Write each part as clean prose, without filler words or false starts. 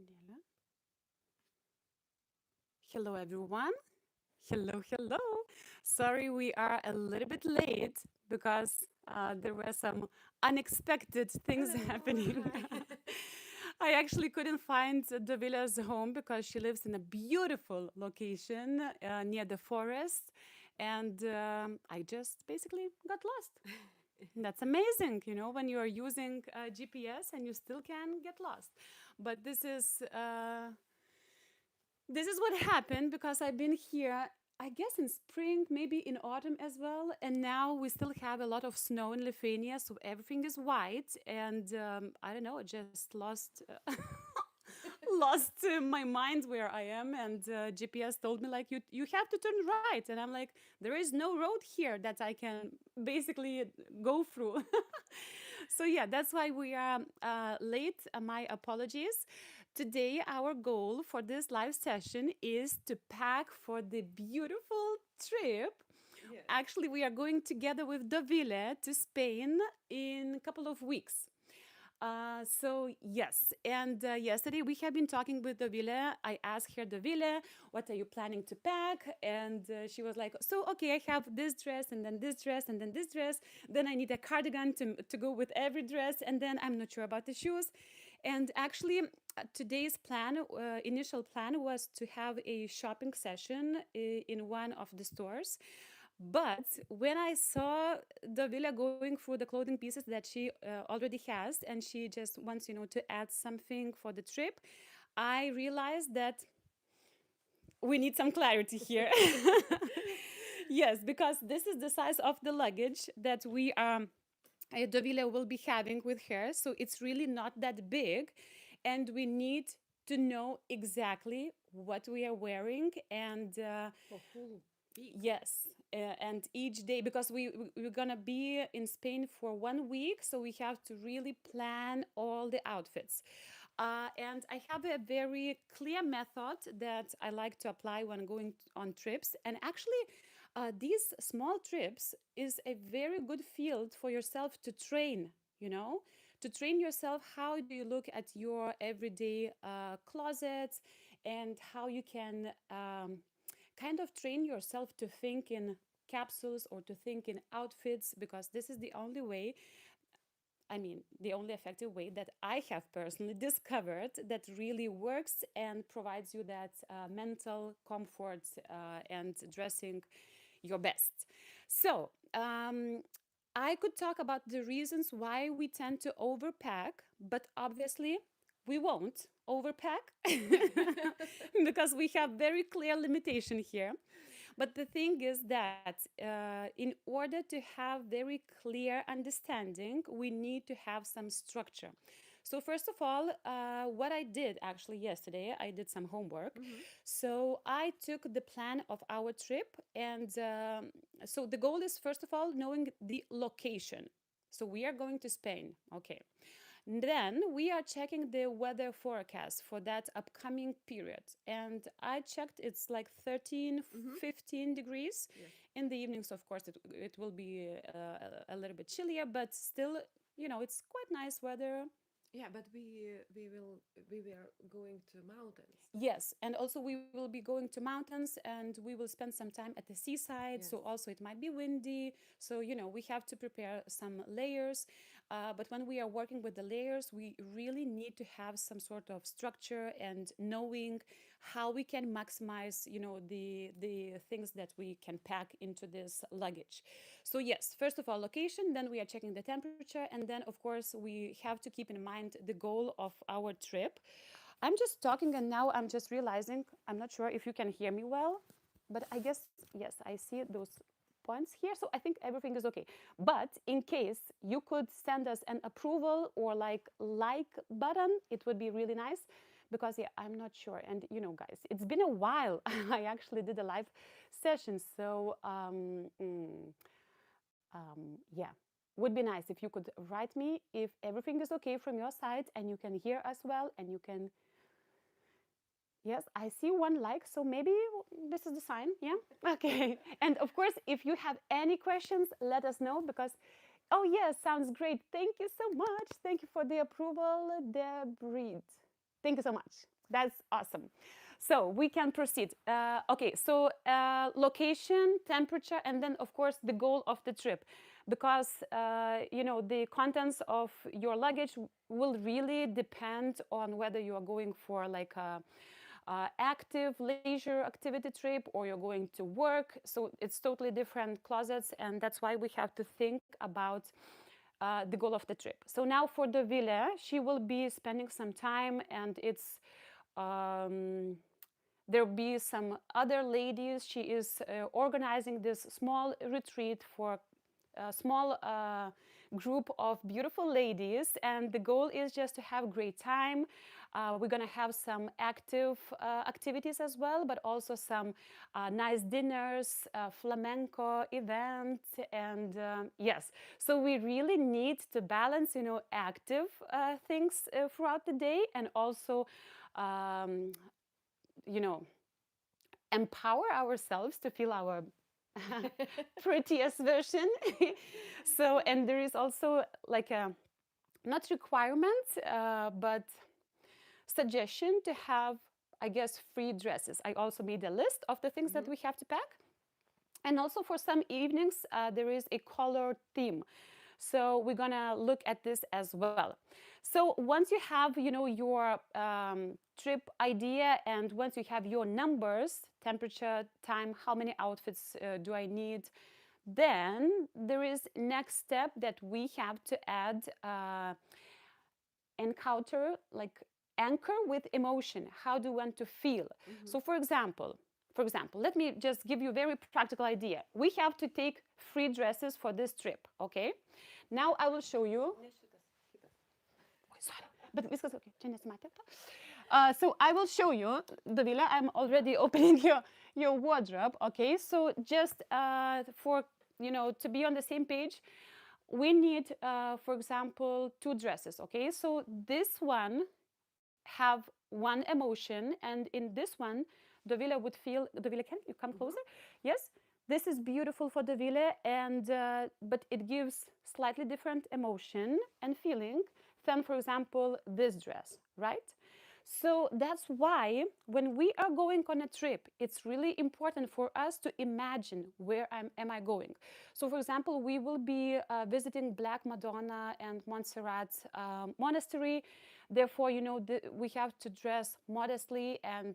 Daniela. Hello, everyone. Hello, hello. Sorry, we are a little bit late because there were some unexpected things Hello, happening. hi. I actually couldn't find Davila's home because she lives in a beautiful location near the forest, and I just basically got lost. That's amazing, when you are using GPS and you still can get lost. But this is what happened because I've been here, I guess in spring, maybe in autumn as well, and now we still have a lot of snow in Lithuania, so everything is white, and I don't know, I just lost. Lost my mind where I am, and GPS told me like you have to turn right, and I'm like there is no road here that I can basically go through. So yeah, that's why we are late. My apologies. Today, our goal for this live session is to pack for the beautiful trip. Yes. Actually, we are going together with Davile to Spain in a couple of weeks. So yes, and yesterday we have been talking with Davile. I asked her, Davile, what are you planning to pack? And she was like, so okay, I have this dress, and then this dress, and then this dress. Then I need a cardigan to go with every dress, and then I'm not sure about the shoes. And actually, today's plan, initial plan, was to have a shopping session in one of the stores. But when I saw Davila going through the clothing pieces that she already has, and she just wants, to add something for the trip, I realized that we need some clarity here. Yes, because this is the size of the luggage that we Davila will be having with her. So it's really not that big. And we need to know exactly what we are wearing and For whole week. yes, and each day because we're gonna be in Spain for 1 week, so we have to really plan all the outfits. And I have a very clear method that I like to apply when going on trips. And actually, these small trips is a very good field for yourself to train. You know, to train yourself. How do you look at your everyday closets, and how you can kind of train yourself to think in capsules or to think in outfits, because this is the only way, I mean, the only effective way that I have personally discovered that really works and provides you that mental comfort and dressing your best. So, I could talk about the reasons why we tend to overpack, but obviously we won't overpack because we have very clear limitation here. But the thing is that in order to have very clear understanding, we need to have some structure. So first of all, what I did actually yesterday, I did some homework. Hmm. So I took the plan of our trip, and so the goal is first of all knowing the location. So we are going to Spain. Okay. Then we are checking the weather forecast for that upcoming period. And I checked it's like 13, Hmm. 15 degrees. Yes. In the evenings, of course, it will be a little bit chillier, but still, it's quite nice weather. Yeah, but we were going to mountains. Yes, and also we will be going to mountains and we will spend some time at the seaside. So Yes. also it might be windy. So, we have to prepare some layers. But when we are working with the layers, we really need to have some sort of structure and knowing how we can maximize, the things that we can pack into this luggage. So yes, first of all, location, then we are checking the temperature, and then of course we have to keep in mind the goal of our trip. I'm just talking and now I'm just realizing, I'm not sure if you can hear me well, but I guess, yes, I see those points here. So I think everything is okay. But in case you could send us an approval or like button, it would be really nice because yeah, I'm not sure. And guys, it's been a while. I actually did a live session. So yeah, would be nice if you could write me if everything is okay from your side and you can hear us well and you can. Yes, I see one like, so maybe this is the sign. Yeah. Okay. And of course, if you have any questions, let us know because, oh, yes, sounds great. Thank you so much. Thank you for the approval, Debrid. Thank you so much. That's awesome. So we can proceed. Okay, so location, temperature, and then of course the goal of the trip, because the contents of your luggage will really depend on whether you are going for like a active leisure activity trip or you're going to work. So it's totally different closets, and that's why we have to think about the goal of the trip. So now for the villa, she will be spending some time, and it's um, there'll be some other ladies. She is organizing this small retreat for a small group of beautiful ladies, and the goal is just to have great time. We're gonna have some active activities as well, but also some nice dinners, flamenco event, and yes. So we really need to balance, active things throughout the day, and also, um, you know, empower ourselves to feel our prettiest version. So, and there is also like a not requirement, but suggestion to have, I guess, free dresses. I also made a list of the things that we have to pack. And also for some evenings, there is a color theme. So we're gonna look at this as well. So once you have, your trip idea, and once you have your numbers, temperature, time, how many outfits do I need, then there is next step that we have to add encounter, like anchor with emotion. How do you want to feel? So for example, let me just give you a very practical idea. We have to take 3 dresses for this trip, okay? Now I will show you. Sorry, but viskas okay. Čia nesimatė. So I will show you, Dovile, I'm already opening your wardrobe, okay? So just for, to be on the same page, we need, for example, 2 dresses, okay? So this one have one emotion, and in this one, Dovile would feel, Dovile, can you come closer? Yes? This is beautiful for Dovile, and but it gives slightly different emotion and feeling than, for example, this dress, right? So that's why when we are going on a trip, it's really important for us to imagine where am I going. So, for example, we will be visiting Black Madonna and Montserrat Monastery. Therefore, we have to dress modestly and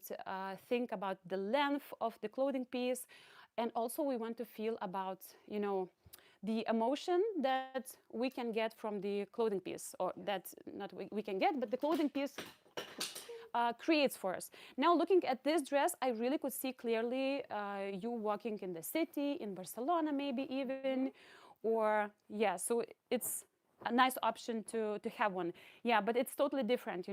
think about the length of the clothing piece. And also, we want to feel about, the emotion that we can get from the clothing piece, or that not we can get, but the clothing piece creates for us. Now, looking at this dress, I really could see clearly you walking in the city, in Barcelona, maybe even, or yeah. So it's a nice option to have one. Yeah, but it's totally different.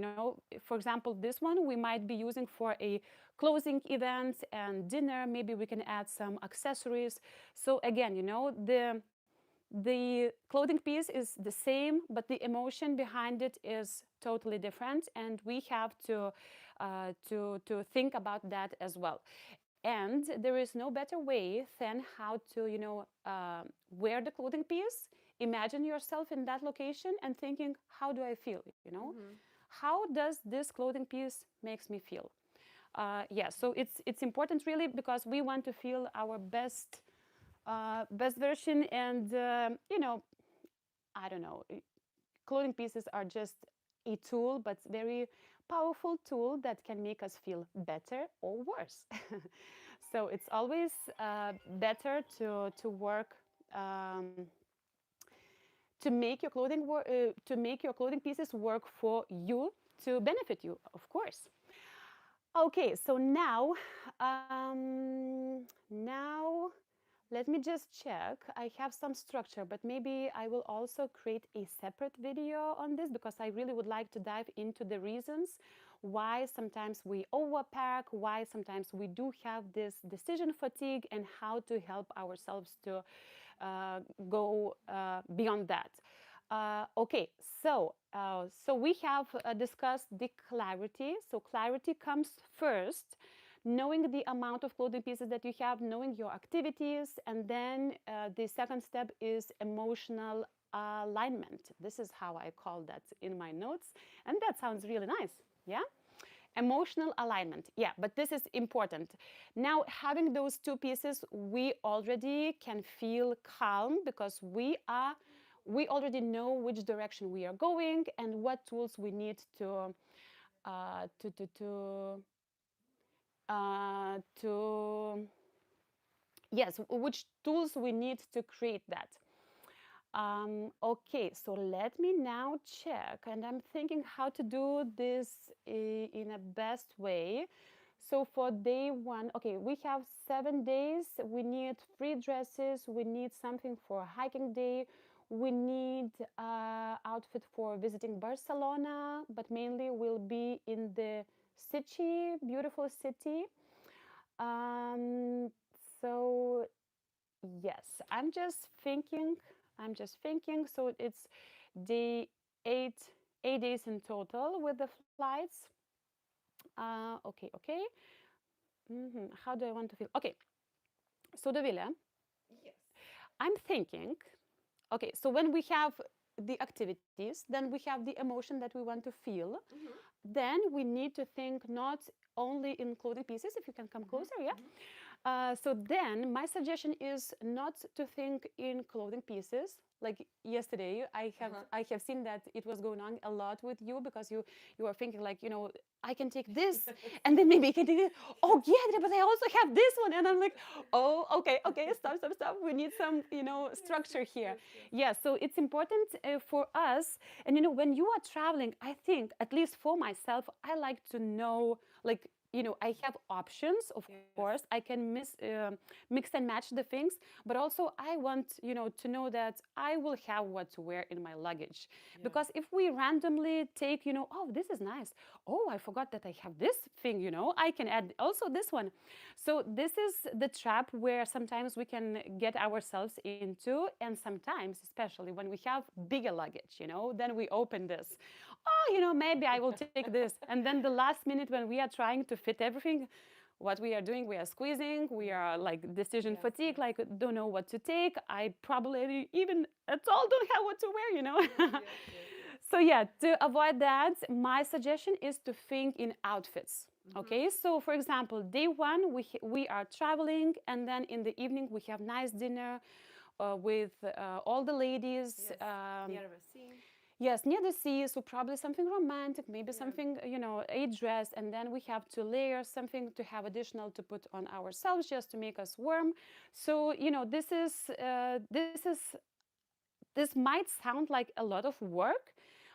For example, this one we might be using for a closing event and dinner. Maybe we can add some accessories. So again, the clothing piece is the same, but the emotion behind it is totally different, and we have to think about that as well. And there is no better way than how to wear the clothing piece, imagine yourself in that location, and thinking, how do I feel? How does this clothing piece makes me feel? Yeah, so it's important really, because we want to feel our best version, and I don't know, clothing pieces are just a tool, but very powerful tool that can make us feel better or worse. So it's always better to work, to make your clothing pieces work for you, to benefit you, of course. Okay, so now let me just check. I have some structure, but maybe I will also create a separate video on this, because I really would like to dive into the reasons why sometimes we overpack, why sometimes we do have this decision fatigue, and how to help ourselves to go beyond that. Okay, so we have discussed the clarity. So clarity comes first, knowing the amount of clothing pieces that you have, knowing your activities, and then the second step is emotional alignment. This is how I call that in my notes, and that sounds really nice. Yeah. Emotional alignment. Yeah, but this is important. Now, having those two pieces, we already can feel calm because we already know which direction we are going and what tools we need uh, to to to to yes, which tools we need to create that. Okay, so let me now check, and I'm thinking how to do this in a best way. So for day one, okay, we have 7 days. We need free dresses. We need something for hiking day. We need outfit for visiting Barcelona, but mainly we'll be in the city, beautiful city. Um, so yes, I'm just thinking. So it's the eight 8 days in total with the flights. Okay. How do I want to feel? Okay, so the villa. Yes. I'm thinking. Okay, so when we have the activities, then we have the emotion that we want to feel. Mm-hmm. Then we need to think not only in clothing pieces. If you can come Mm-hmm. closer, yeah. Mm-hmm. So then my suggestion is not to think in clothing pieces. Like yesterday, I have Uh-huh. I have seen that it was going on a lot with you because you are thinking like, I can take this and then maybe I can take it. Oh yeah, but I also have this one, and I'm like, oh, okay, stop. We need some Yes, structure yes, here. yes, yes. Yeah, so it's important for us. And when you are traveling, I think at least for myself, I like to know, like, I have options, of Yes. course. I can mix and match the things, but also I want, to know that I will have what to wear in my luggage. Yeah. Because if we randomly take, oh, this is nice. Oh, I forgot that I have this thing, I can add also this one. So this is the trap where sometimes we can get ourselves into, and sometimes, especially when we have bigger luggage, then we open this. Oh, maybe I will take this. And then the last minute when we are trying to fit everything, what we are doing, we are squeezing, we Yeah. are like decision Yes, fatigue, yes. like don't know what to take. I probably even at all don't have what to wear. Yes, yes, yes. So yeah, to avoid that, my suggestion is to think in outfits. Mm-hmm. Okay, so for example, day one we are traveling, and then in the evening we have nice dinner with all the ladies. Yes. Near the sea. Yes, near the sea, so probably something romantic, maybe Yeah. something, a dress, and then we have to layer something to have additional to put on ourselves just to make us warm. So, this might sound like a lot of work,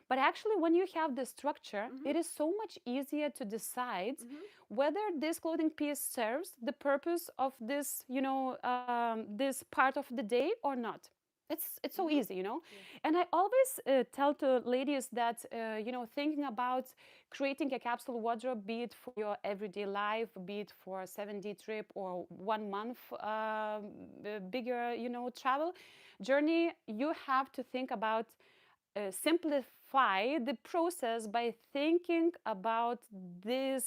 but actually, when you have the structure, Mm-hmm. it is so much easier to decide Mm-hmm. whether this clothing piece serves the purpose of this, this part of the day or not. It's so Mm-hmm. easy. Yes. And I always tell to ladies that thinking about creating a capsule wardrobe, be it for your everyday life, be it for a 7-day trip or 1 month bigger travel journey, you have to think about simplify the process by thinking about this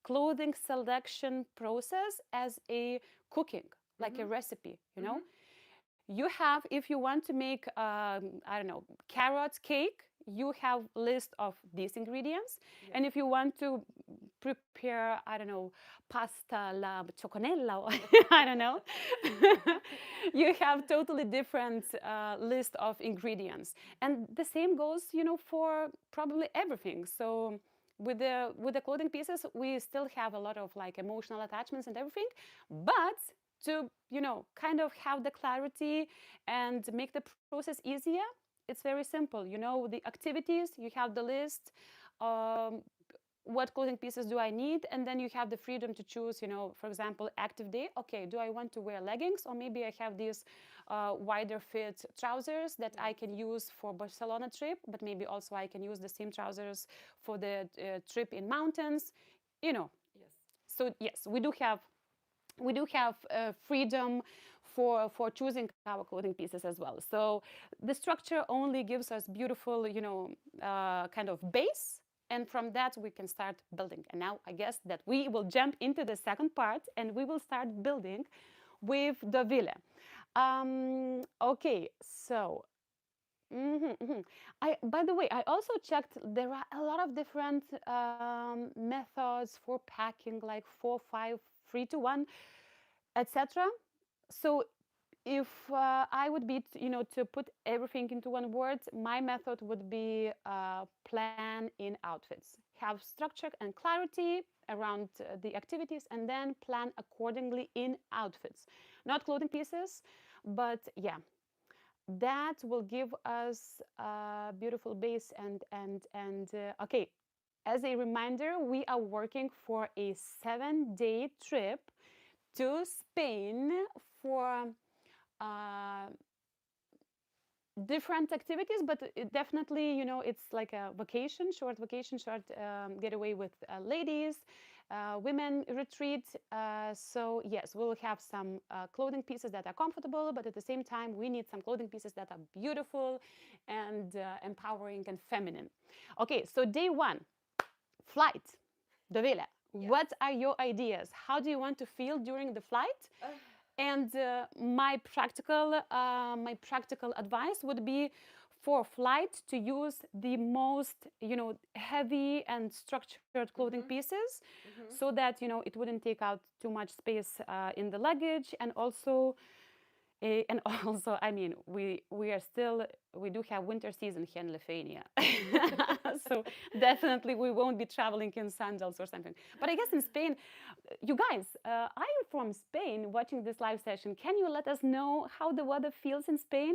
clothing selection process as a cooking, like Mm-hmm. a recipe. Mm-hmm. You have, if you want to make I don't know, carrot cake, you have list of these ingredients. Yes. And if you want to prepare, I don't know, pasta la choconella, or I don't know, you have totally different list of ingredients. And the same goes, for probably everything. So with the clothing pieces, we still have a lot of like emotional attachments and everything, but to kind of have the clarity and make the process easier, it's very simple. The activities, you have the list. um, what clothing pieces do I need? And then you have the freedom to choose, for example, active day. Okay, do I want to wear leggings? Or maybe I have these wider fit trousers that I Yes. can use for Barcelona trip, but maybe also I can use the same trousers for the trip in mountains. You know. Yes. So yes, we do have freedom for choosing our clothing pieces as well. So the structure only gives us beautiful, kind of base, and from that we can start building. And now I guess that we will jump into the second part, and we will start building with the villa. Okay, so I, by the way, I also checked. There are a lot of different methods for packing, like 4, 5, 3 to 1, etc. So if I would be, to put everything into one word, my method would be plan in outfits. Have structure and clarity around the activities, and then plan accordingly in outfits. Not clothing pieces, but yeah, that will give us a beautiful base. And okay, as a reminder, we are working for a 7-day trip to Spain for uh, different activities, but it definitely, it's like a vacation, short vacation, short getaway with ladies, women retreat. So yes, we'll have some clothing pieces that are comfortable, but at the same time, we need some clothing pieces that are beautiful and empowering and feminine. Okay, so day one, flight. Davila, Yes. what are your ideas? How do you want to feel during the flight? Uh, And my practical advice would be for flight to use the most heavy and structured clothing mhm. pieces, Mhm. so that it wouldn't take out too much space in the luggage. And also, I mean, we do have winter season here in Lithuania, so definitely we won't be traveling in sandals or something. But I guess in Spain, you guys, are you from Spain watching this live session? Can you let us know how the weather feels in Spain?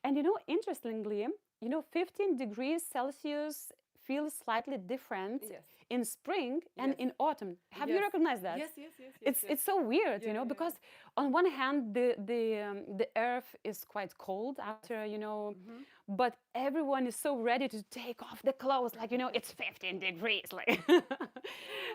And interestingly, 15 degrees Celsius feels slightly different Yes. in spring and Yes. in autumn. Have you Yes. recognized that? Yes. Yes. Yes. Yes. It's Yes. it's so weird, Yeah. Yeah. because on one hand the earth is quite cold Yes. after, Mhm. but everyone is so ready to take off the clothes, like, it's 15 degrees, like.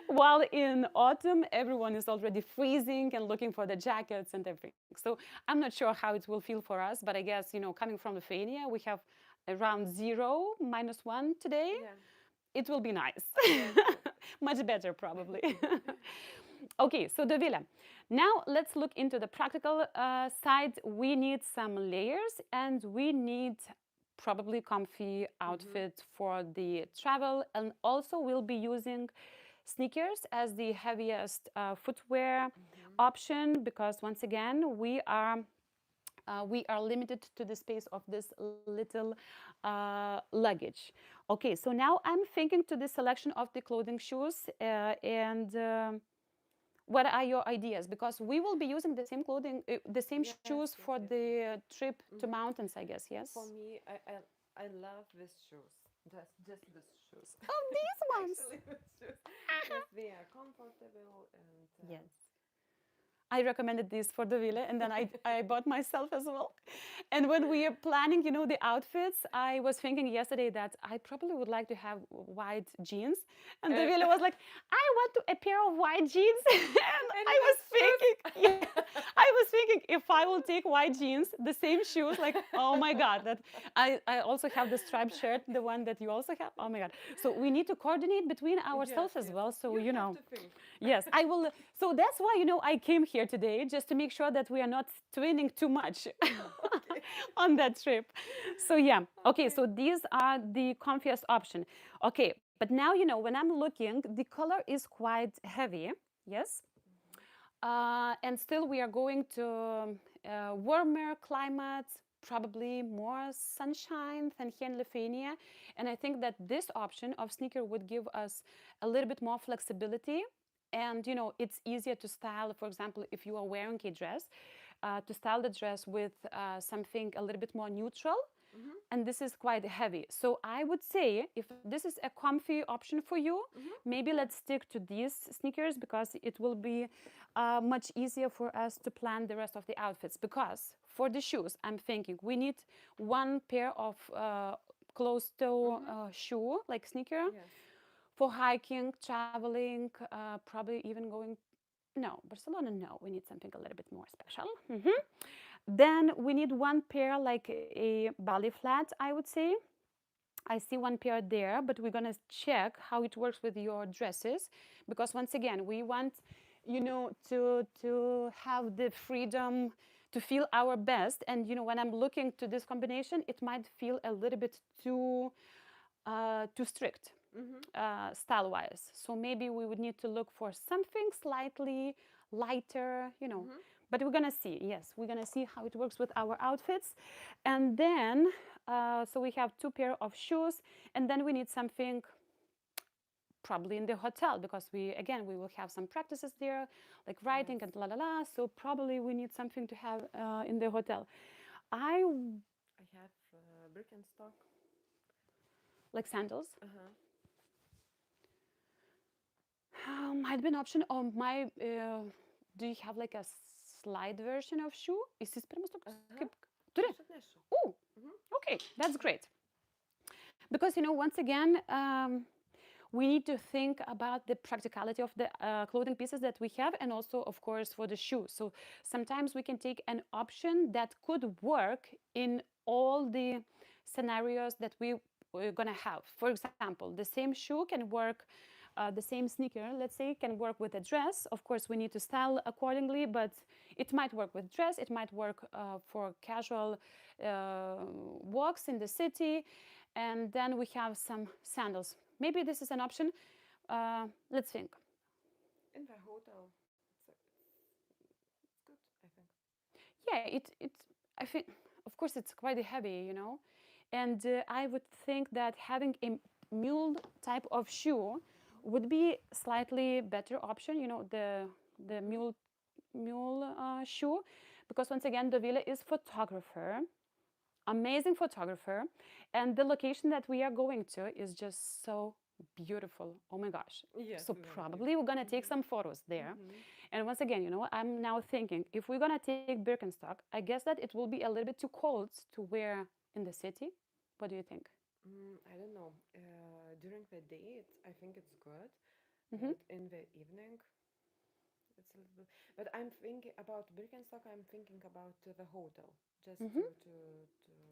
While in autumn, everyone is already freezing and looking for the jackets and everything. So I'm not sure how it will feel for us, but I guess, coming from Lithuania, we have around 0, -1 today. Yeah. It will be nice. Yes. Yes. Much better, probably. Okay, so Davila, now let's look into the practical side. We need some layers, and we need probably comfy Mhm. outfit for the travel, and also we'll be using sneakers as the heaviest footwear Mhm. option, because once again we are limited to the space of this little luggage. Okay, so now I'm thinking to the selection of the clothing shoes, and what are your ideas? Because we will be using the same clothing, the same Yes. shoes Yes. for Yes. Yes. the trip to Mhm. mountains, I guess. For Yes. me, I love these shoes. Just these shoes. Oh, these ones. Actually, these shoes. Yes, they are comfortable and Yes. I recommended these for the villa, and then I bought myself as well. And when we are planning, the outfits, I was thinking yesterday that I probably would like to have white jeans. And the and, villa was like, I want a pair of white jeans. And and I was with thinking, yeah, I was thinking if I will take white jeans, the same shoes, like, oh my God, that I also have the striped shirt, the one that you also have. Oh my God. So we need to coordinate between yes, ourselves as yes. well. So, You have to think. yes, I will. So that's why, I came here today, just to make sure that we are not twinning too much Okay. on that trip. So yeah, okay. Okay. So these are the comfiest option. Okay, but now, when I'm looking, the color is quite heavy. Yes, and still we are going to warmer climates, probably more sunshine than here in Lithuania. And I think that this option of sneaker would give us a little bit more flexibility. And it's easier to style. For example, if you are wearing a dress, to style the dress with something a little bit more neutral, Mhm. and this is quite heavy. So I would say if this is a comfy option for you, Mhm. maybe Yeah. let's stick to these sneakers, because it will be much easier for us to plan the rest of the outfits. Because for the shoes, I'm thinking we need one pair of closed toe Mhm. shoe, like sneaker, Yes. for hiking, traveling, probably even going. No, Barcelona, no. We need something a little bit more special. Then we need one pair, like a belly flat, I would say. I see one pair there, but we're gonna check how it works with your dresses, because once again, we want, to have the freedom to feel our best. And when I'm looking to this combination, it might feel a little bit too strict, style wise. So maybe we would need to look for something slightly lighter. But we're gonna see. Yes, we're gonna see how it works with our outfits. And then, so we have two pair of shoes, and then we need something probably in the hotel, because we will have some practices there, like Yes. writing and la la la. So probably we need something to have in the hotel. I I have Birkenstock. like sandals. Uh-huh. Might be an option. Or do you have like a slide version of shoe? Įsispiriamas toks Uh-huh. kaip turi? Aš atnešiu. Oh, Mhm. okay, that's great. Because once again, we need to think about the practicality of the clothing pieces that we have, and also, of course, for the shoes. So sometimes we can take an option that could work in all the scenarios that we're gonna have. For example, the same shoe can work. The same sneaker, let's say, can work with a dress. Of course, we need to style accordingly, but it might work with dress. It might work for casual walks in the city. And then we have some sandals. Maybe this is an option. Let's think. In the hotel. It's good, I think. Yeah, it. I think, of course, it's quite heavy. And I would think that having a mule type of shoe would be slightly better option. The Mm-hmm. mule shoe, because once again, Dovile is photographer, amazing photographer, and the location that we are going to is just so beautiful. Oh my gosh. Yes, So very probably we're beautiful. gonna take Mm-hmm. some photos there. Mm-hmm. And once again, I'm now thinking, if we're gonna take Birkenstock, I guess that it will be a little bit too cold to wear in the city. What do you think? I don't know. During the day, I think it's good, Mm-hmm. but in the evening, it's a little bit. But I'm thinking about Birkenstock. I'm thinking about the hotel, just Mm-hmm. to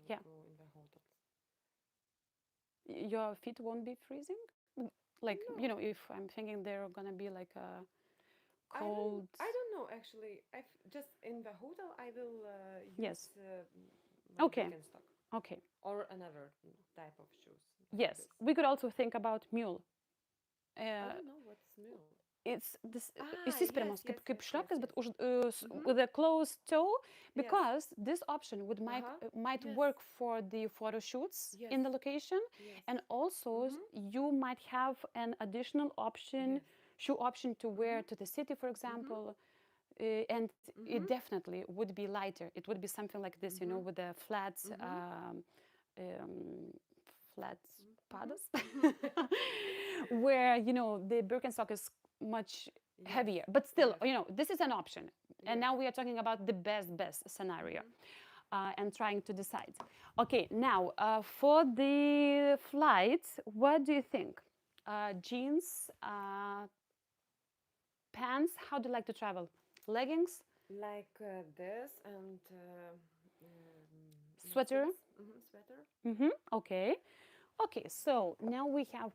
Yeah. go in the hotels. Your feet won't be freezing? Like, No, if I'm thinking they're gonna be like a I don't. cold. I don't know actually. Just in the hotel. I will use Yes. my Okay. Birkenstock Okay. or another type of shoes like Yes. this. We could also think about mule. I Uh, don't know what's new. it's this Yes, įsispiriamos yes, kaip yes, yes, šlapkas, yes. but Mm-hmm. with a closed toe, Yes. because this option would might Uh-huh. might Yes. work for the photo shoots Yes. in the location, Yes. and also Mm-hmm. you might have an additional option, Yes. shoe option to wear Mm-hmm. to the city, for Mm-hmm. example. And Mm-hmm. it definitely would be lighter. It would be something like this, Mm-hmm. with the flat Mm-hmm. um, flat Mm-hmm. pads, Mm-hmm. where the Birkenstock is much Yes. heavier. But still, Yes. this is an option. And Yes. now we are talking about the best scenario, Mm-hmm. and trying to decide. Okay, now for the flight, what do you think? Jeans, pants. How do you like to travel? Leggings, Like this and sweater. necklace. Mm-hmm. Sweater. Okay. Okay. So now we have.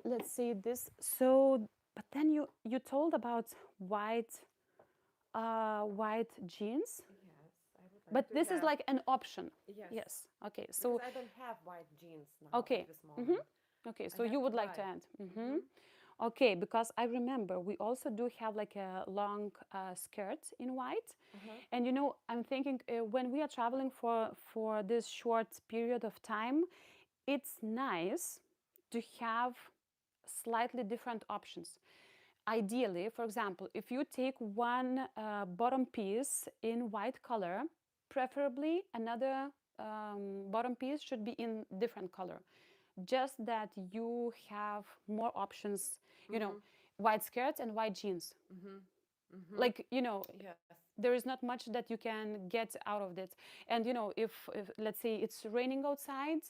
Let's see this. So, but then you told about white white jeans, Yes, I would like but to this is have. like an option. Yes, Yes. Okay. because So I don't have white jeans now at okay. this hmm moment. Okay. I So have you to would like to buy. add. Mm-hmm. Okay, because I remember we also do have like a long skirt in white, Uh-huh. and I'm thinking when we are traveling for this short period of time, it's nice to have slightly different options. Ideally, for example, if you take one bottom piece in white color, preferably another bottom piece should be in different color, just that you have more options, you know Mm-hmm. white skirts and white jeans. Mm-hmm. Mm-hmm. Like, Yes. there is not much that you can get out of it. And if let's say it's raining outside,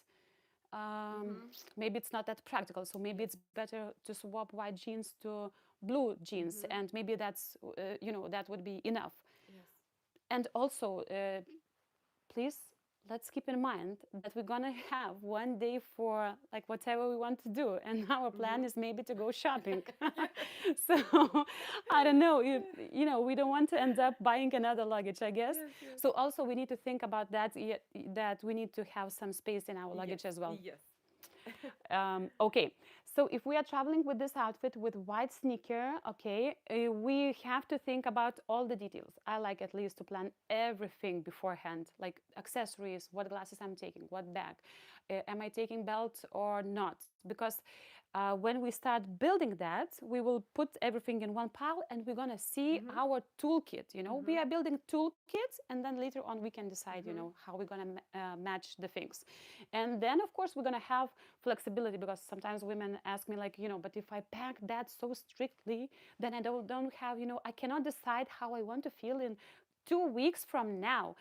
um, Mm-hmm. maybe it's not that practical. So maybe Yes. it's better to swap white jeans to blue jeans, Mm-hmm. and maybe that would be enough. Yes. And also, please let's keep in mind that we're gonna have one day for like whatever we want to do, and our plan is maybe to go shopping. So I don't know, we don't want to end up buying another luggage, I guess. Yes, yes. So also we need to think about that, that we need to have some space in our Yes, luggage as well. yes. Okay, so if we are traveling with this outfit with white sneaker, okay, we have to think about all the details. I like at least to plan everything beforehand, like accessories, what glasses I'm taking, what bag, am I taking belt or not? Because when we start building that, we will put everything in one pile and we're gonna see Mm-hmm. our toolkit. Mm-hmm. We are building toolkits, and then later on we can decide, Mm-hmm. how we're gonna match the things. And then of course we're gonna have flexibility, because sometimes women ask me like, but if I pack that so strictly, then I don't have, I cannot decide how I want to feel in 2 weeks from now.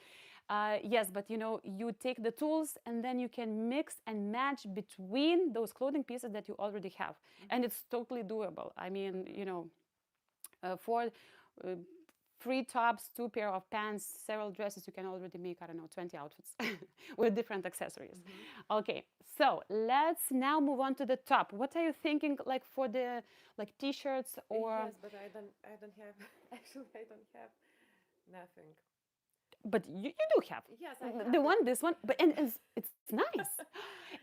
Yes, but you take the tools and then you can mix and match between those clothing pieces that you already have, and it's totally doable. I mean, for uh, three tops, two pair of pants, several dresses, you can already make, I don't know, 20 outfits with different accessories. Mm-hmm. Okay, so let's now move on to the top. What are you thinking, like for the like t-shirts or? Yes, but I don't have. Actually, I don't have nothing. But you do have Yes, I the have, but one, this one, but and it's nice,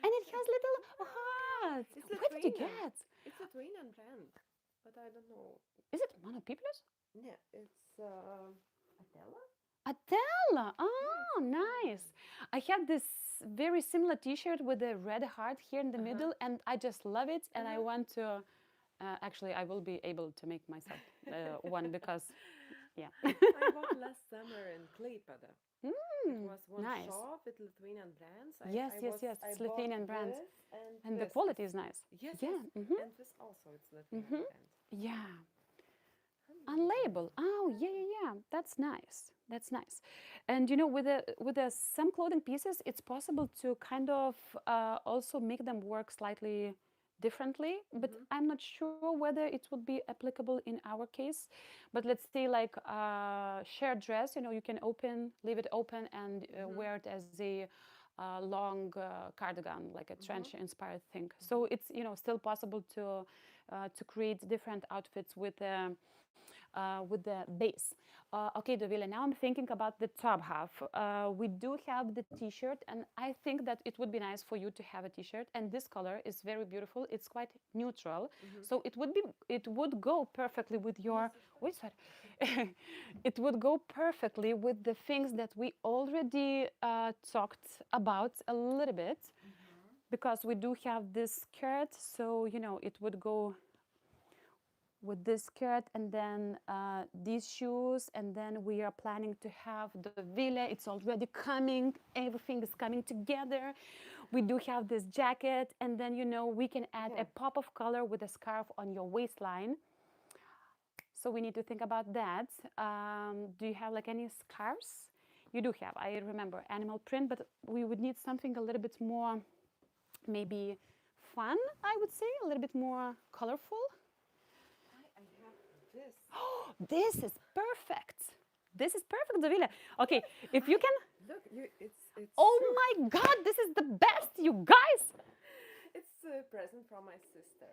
and it has little hearts. it's Where did you Lithuanian. get? It's Lithuanian brand, but I don't know. Is it Monopipius? Yeah, it's Adela. Atella. Yeah, Oh, it's nice. Lithuanian. I have this very similar T-shirt with a red heart here in the Uh huh. middle, and I just love it. Uh And I huh. want to. Actually, I will be able to make myself one because, yeah. I bought last summer in Klaipėda. It was one Nice. shop with Lithuanian brands. Yes, yes, yes. I It's bought Lithuanian brand, this and and the this. quality is nice. Yes, yes, Yeah. Mm-hmm. and this also it's Lithuanian Mm-hmm. brand. Yeah. Really nice. Unlabeled. Oh, yeah, yeah, yeah. That's nice. That's nice. And with the some clothing pieces, it's possible to kind of also make them work slightly differently. But Mhm. I'm not sure whether it would be applicable in our case. But let's say like shared dress. You can leave it open, and Mhm. wear it as a long cardigan, like a Mhm. trench-inspired thing. So Mhm. it's still possible to create different outfits with the base. Okay, Dovile, now I'm thinking about the top half. We do have the t-shirt, and I think that it would be nice for you to have a t-shirt. And this color is very beautiful. It's quite neutral, Mhm. so it would go perfectly with Yes, your. of Wait, course. sorry. It would go perfectly with the things that we already talked about a little bit, Mhm. because we do have this skirt, so it would go with this skirt, and then these shoes, and then we are planning to have the villa. It's already coming, everything is coming together. We do have this jacket, and then we can add Yeah. a pop of color with a scarf on your waistline. So we need to think about that. Do you have like any scarves? You do have, I remember, animal print, but we would need something a little bit more, maybe fun, I would say, a little bit more colorful. I have this. This is perfect. This is perfect, Davila. Okay, if you I can. look, it's Oh silk. my God, this is the best, you guys. It's a present from my sister.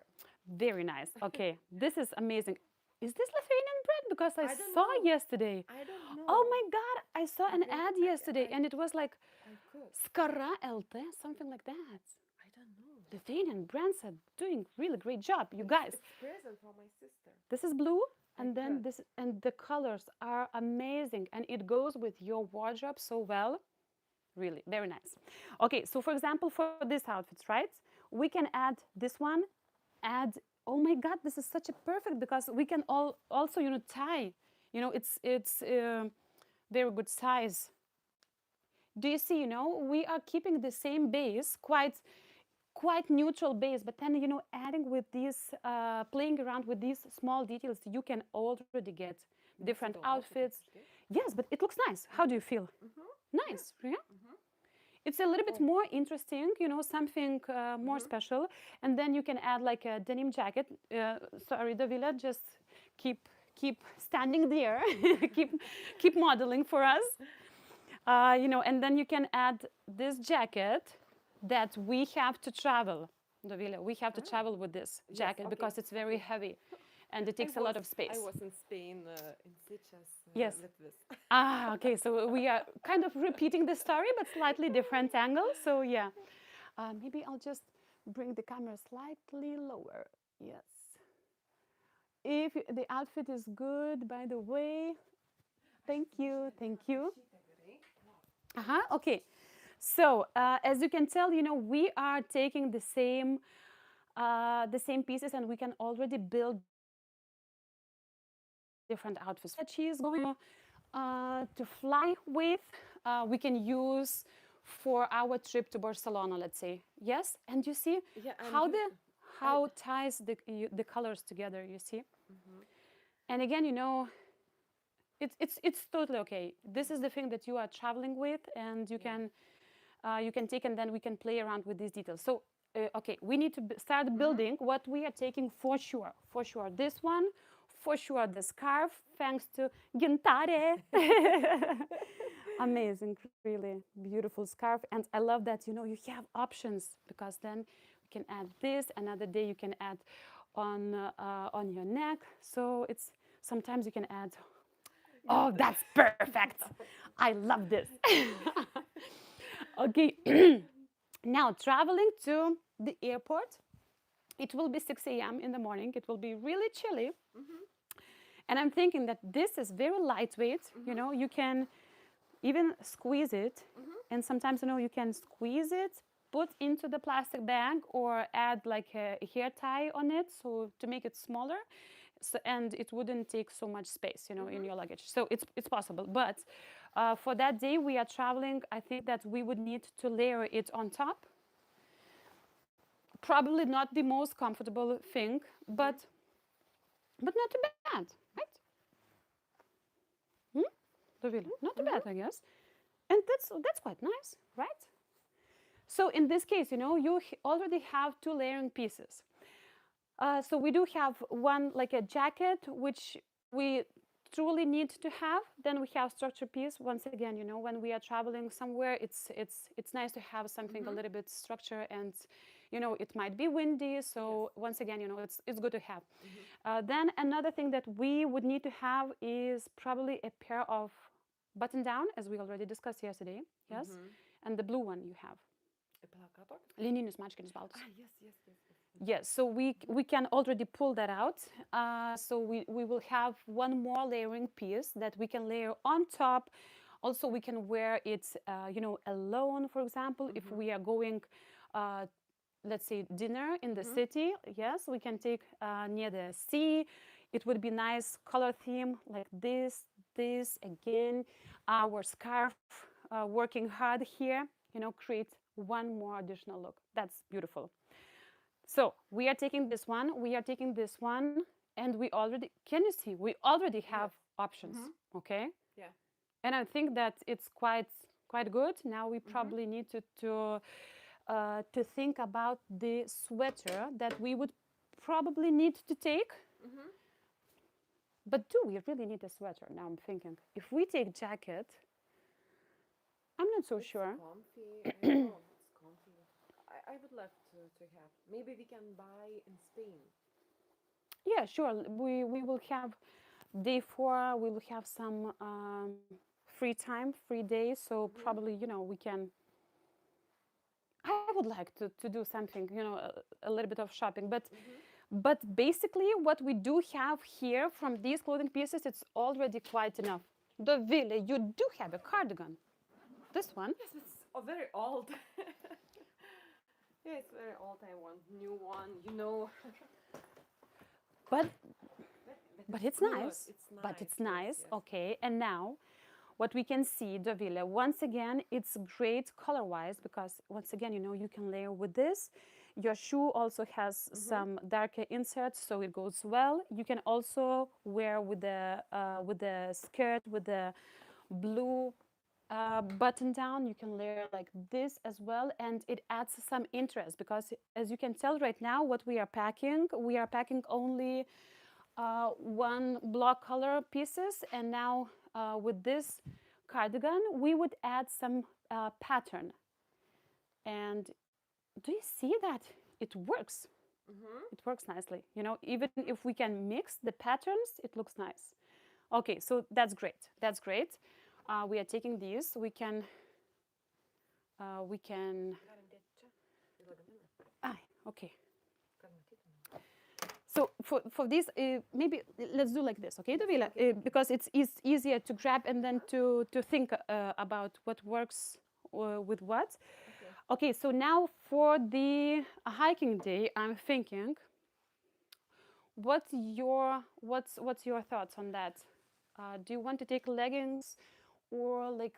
Very nice. Okay, this is amazing. Is this Lithuanian bread? Because I I don't saw know. yesterday. I don't Oh know. my God, I saw I an think ad yesterday, and it was like I could. Skara LT, something like that. I don't know. Lithuanian brands are doing really great job, you guys. It's present from my sister. This is blue, I and then could. this, and the colors are amazing, and it goes with your wardrobe so well. Really, very nice. Okay, so for example, for these outfits, right? We can add this one, add, oh my God, this is such a perfect, because we can also, tie. It's very good size. Do you see, we are keeping the same base, quite neutral base, but then adding with these playing around with these small details, you can already get different Next outfit, outfits. it's good. Yes, but it looks nice. How do you feel? Mhm. Yeah. Nice, yeah. Mhm. It's a little bit Oh. more interesting, something more Mhm. special. And then you can add like a denim jacket. Sorry, Davila, just keep standing there, keep keep modeling for us. And then you can add this jacket that we have to travel. Dovile, we have to Ah, travel with this yes, jacket okay, because it's very okay. heavy and it I takes a was lot of I space. was in Spain in Sitges Yes. with this. Ah, okay. So we are kind of repeating the story, but slightly different angle. So yeah, maybe I'll just bring the camera slightly lower. Yes. If the outfit is good, by the way, thank you, thank you. Uh-huh. Okay. So as you can tell, we are taking the same pieces, and we can already build different outfits. For example, that she's going to fly with, we can use for our trip to Barcelona, let's say. Yes, and you see Yeah, and how you, the I. how ties the colors together. You see, Mhm. and again, it's totally okay. This is the thing that you are traveling with, and Yeah. you can take, and then we can play around with these details. So okay, we need to start Mhm. building what we are taking for sure. For sure, this one. For sure, the scarf, thanks to Gintare. Amazing, really beautiful scarf. And I love that, you have options because then you can add this. Another day you can add on your neck. So it's sometimes you can add. Good. Oh, that's perfect. I love this. Okay. Now traveling to the airport. It will be 6 a.m. in the morning. It will be really chilly. Mhm. And I'm thinking that this is very lightweight. Mhm. You can even squeeze it. Mhm. And sometimes, you can squeeze it, put into the plastic bag, or add like a hair tie on it so to make it smaller. So, and it wouldn't take so much space, in Mhm. your luggage. So it's possible. But for that day we are traveling, I think that we would need to layer it on top. Probably not the most comfortable thing, Mhm. but not too bad, right? Hmm? Dovile, not too bad, Mhm. I guess. And that's quite nice, right? So in this case, you already have two layering pieces. So we do have one like a jacket, which we truly need to have. Then we have structure piece. Once again, when we are traveling somewhere, it's nice to have something a Mhm. little bit structure, and it might be windy. Yes. So once again, it's good to have. Mhm. Then another thing that we would need to have is probably a pair of button down, as we already discussed yesterday. Yes, Mhm. and the blue one you have. Plakato? Lininius maškinis baltas. Ah, yes, yes, yes, yes. Yes, so we can already pull that out. So we will have one more layering piece that we can layer on top. Also, we can wear it, alone. For example, if Mhm. we are going, uh, let's say, dinner in the Mhm. city. Yes, we can take near the sea. It would be nice color theme like this. This again, our scarf, working hard here. Create one more additional look. That's beautiful. So we are taking this one, we are taking this one, and we already, can you see, we already have Yes. options, Mhm. okay? Yeah. And I think that it's quite good. Now we Mhm. probably need to think about the sweater that we would probably need to take. Mhm. But do we really need a sweater? Now I'm thinking, if we take jacket, I'm not so It's sure. comfy. I don't know. It's comfy. I would love to have. Maybe we can buy in Spain. Yeah, sure. We will have day four. We will have some free time, free days. So Mhm. probably we can. I would like to do something, a little bit of shopping. Mhm. But basically, what we do have here from these clothing pieces, it's already quite enough. The Ville, you do have a cardigan. This one, Yes, it's very old. Yeah, it's very old. I want new one. You know. but But but it's it's good. nice. It's But nice. it's Yes, nice. yes. Okay, and now what we can see, Dovile, once again, it's great color wise because, once again, you can layer with this. Your shoe also has Mhm. some darker inserts, so it goes well. You can also wear with the skirt with the blue button down. You can layer like this as well, and it adds some interest because, as you can tell right now, what we are packing only one block color pieces, and now with this cardigan, we would add some pattern. And do you see that? It works. Mm-hmm. It works nicely. Even if we can mix the patterns, it looks nice. Okay, so that's great. That's great. We are taking these. We can. Ah, okay. So for this, maybe let's do like this, okay, Dovila? Okay. Because it's easier to grab and then to think about what works with what. Okay. Okay, so now for the hiking day, I'm thinking, what's your thoughts on that? Do you want to take leggings or like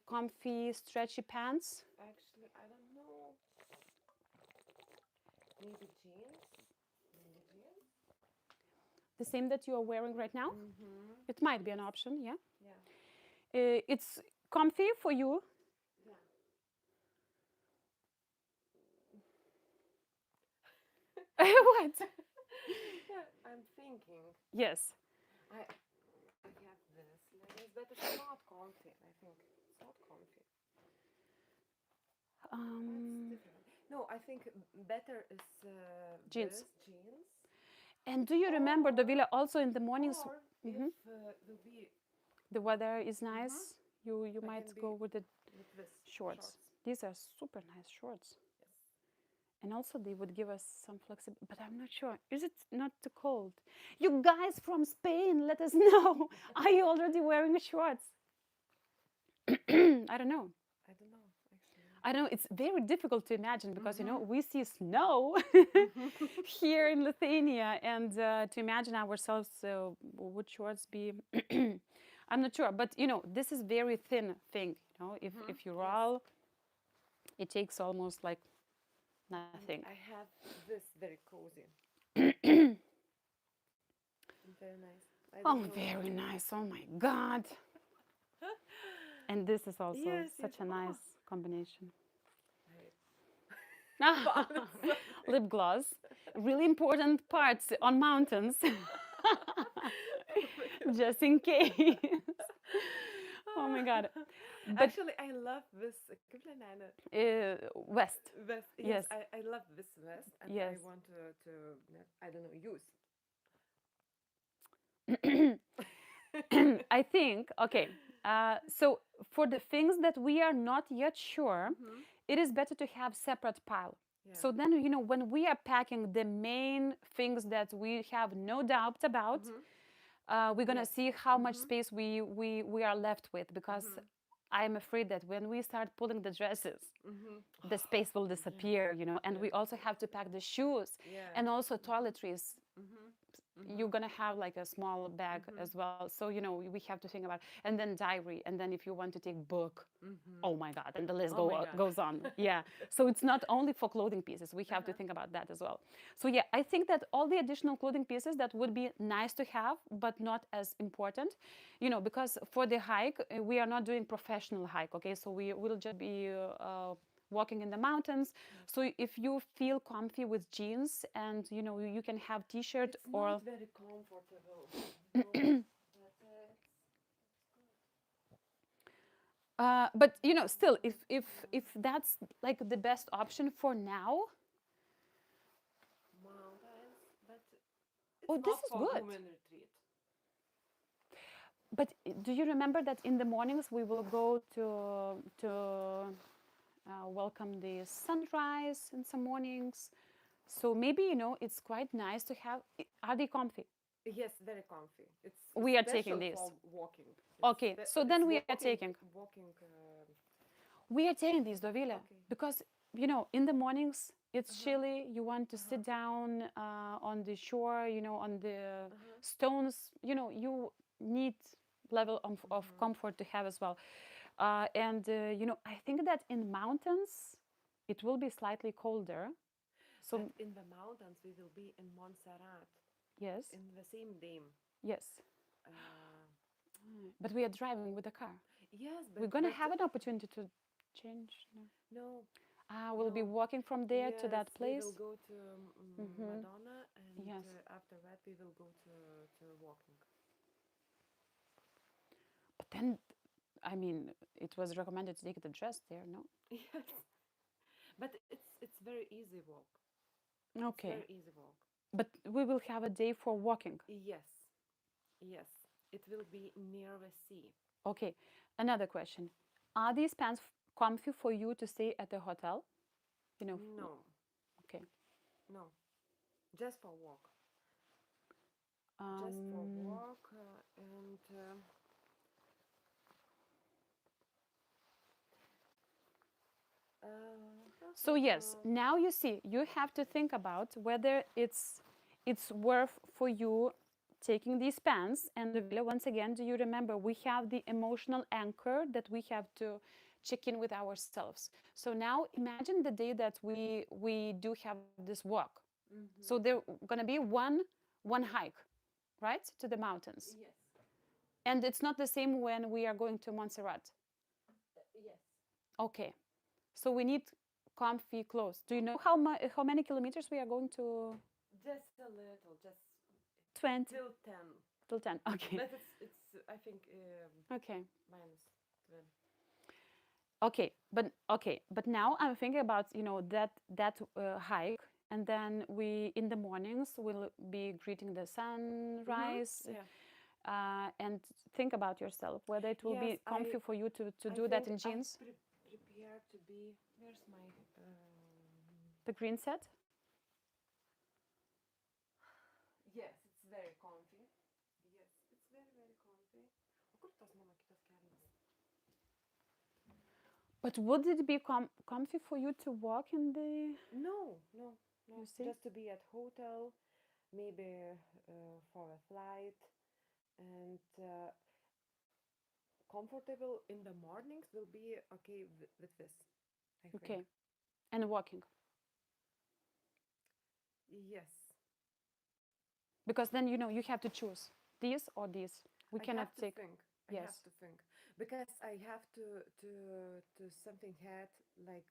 comfy, stretchy pants? Actually, I don't know. Maybe jeans. Maybe jeans. The same that you are wearing right now? Mm-hmm. It might be an option, yeah. Yeah. It's comfy for you. Yeah. What? Yeah. I'm thinking. Yes. I have this leggings, but it's not comfy. I think it's not comfy. That's Um, different. No, I think better is Jeans. this jeans, And do you remember, or Dovila, also in the mornings, if mhm, will be. the weather is Mm-hmm. nice, you I might can go be with the with this shorts. shorts. These are super nice shorts. Yes. And also they would give us some flexibility, but I'm not sure. Is it not too cold? You guys from Spain, let us know. Are you already wearing shorts? I don't know. I don't know actually. I know it's very difficult to imagine because Mm-hmm. we see snow here in Lithuania, and to imagine ourselves would shorts be? I'm not sure, but this is very thin thing. Mm-hmm. If you Yes. roll, it takes almost like And nothing. I have this very cozy. Very nice. I Oh, don't know. very nice. Oh my God. And this is also Yes, yes. such a Oh, nice combination. I found something. Lip gloss, really important parts on mountains, Oh my God. just in case. Oh my God. But Actually, I love this Kiplinana West, vest. Yes, yes, I love this vest, and I yes. want to I don't know, use. I think, okay, so for the things that we are not yet sure, Mm-hmm. it is better to have separate pile. Yeah. So then, when we are packing the main things that we have no doubt about, Mm-hmm. we're gonna Yes. see how much Mm-hmm. space we are left with, because Mm-hmm. I'm afraid that when we start pulling the dresses, Mm-hmm. the space will Yes. disappear, and Yes. we also have to pack the shoes Yeah. and also toiletries. Mm-hmm. You're Mm-hmm. gonna have like a small bag Mm-hmm. as well, so we have to think about, and then diary, and then if you want to take book, Mm-hmm. oh my God, and the list Oh my God. goes on. Yeah, so it's not only for clothing pieces, we have to Uh-huh. think about that as well. So yeah, I think that all the additional clothing pieces that would be nice to have but not as important, because for the hike, we are not doing professional hike, okay, so we will just be walking in the mountains. Yes. So if you feel comfy with jeans, and you can have t-shirt, It's not or very comfortable, but but still, if that's like the best option for now. mountains, but it's Oh, this not is for good. women retreat. But do you remember that in the mornings we will go to welcome the sunrise in some mornings? So maybe it's quite nice to have. Are they comfy? Yes, very comfy. It's We are taking special these. for walking. Okay, so It's then we are taking. walking. We are taking these, Dovile, Okay. because in the mornings it's Uh-huh. chilly. You want to Uh-huh. sit down on the shore, on the Uh-huh. stones. You need level of Mm-hmm. comfort to have as well. And I think that in mountains it will be slightly colder. But So in the mountains, we will be in Montserrat yes, in the same day. yes. Uh, But we are driving with a car. yes, We're gonna have an opportunity to change. No. no, We'll be no. walking from there to Yes, that we will place. go to Hmm. Madonna, and Yes. after that we will go to walking. But then I mean, it was recommended to take the dress there, no? Yes, but it's very easy walk. It's very Okay. easy walk. But we will have a day for walking. Yes, yes. It will be near the sea. Okay. Another question. Are these pants comfy for you to stay at the hotel? You know, No, okay. no. Just for walk. Just for Um, walk and so yes, now you see, you have to think about whether it's worth for you taking these pants. And once again, do you remember we have the emotional anchor that we have to check in with ourselves. So now imagine the day that we do have this walk. So mm-hmm. there gonna be one hike, right, to the mountains. Yes, And it's not the same when we are going to Montserrat. yes. Okay. So we need comfy clothes. Do you know how many kilometers we are going to? Just a little, just 20 till 10. till 10. Okay. But it's I think Okay. minus 20. Okay, but now I'm thinking about that hike, and then we in the mornings will be greeting the Mm-hmm. sunrise, Yeah. and think about yourself whether it will Yes, be comfy for you to I do that think in I jeans. prepared to be. Where's my? The green set. Yes, it's very comfy. Yes, it's very very comfy. O kur tos mano kitos kelnes? But would it be comfy for you to walk in the? No, no, You no. see? Just to be at hotel, maybe for a flight, and comfortable in the mornings will be okay with this. I think. Okay, and walking. Yes, Because then you have to choose these or these. We I cannot have to take. think. I have Yes. to think because I have to something had like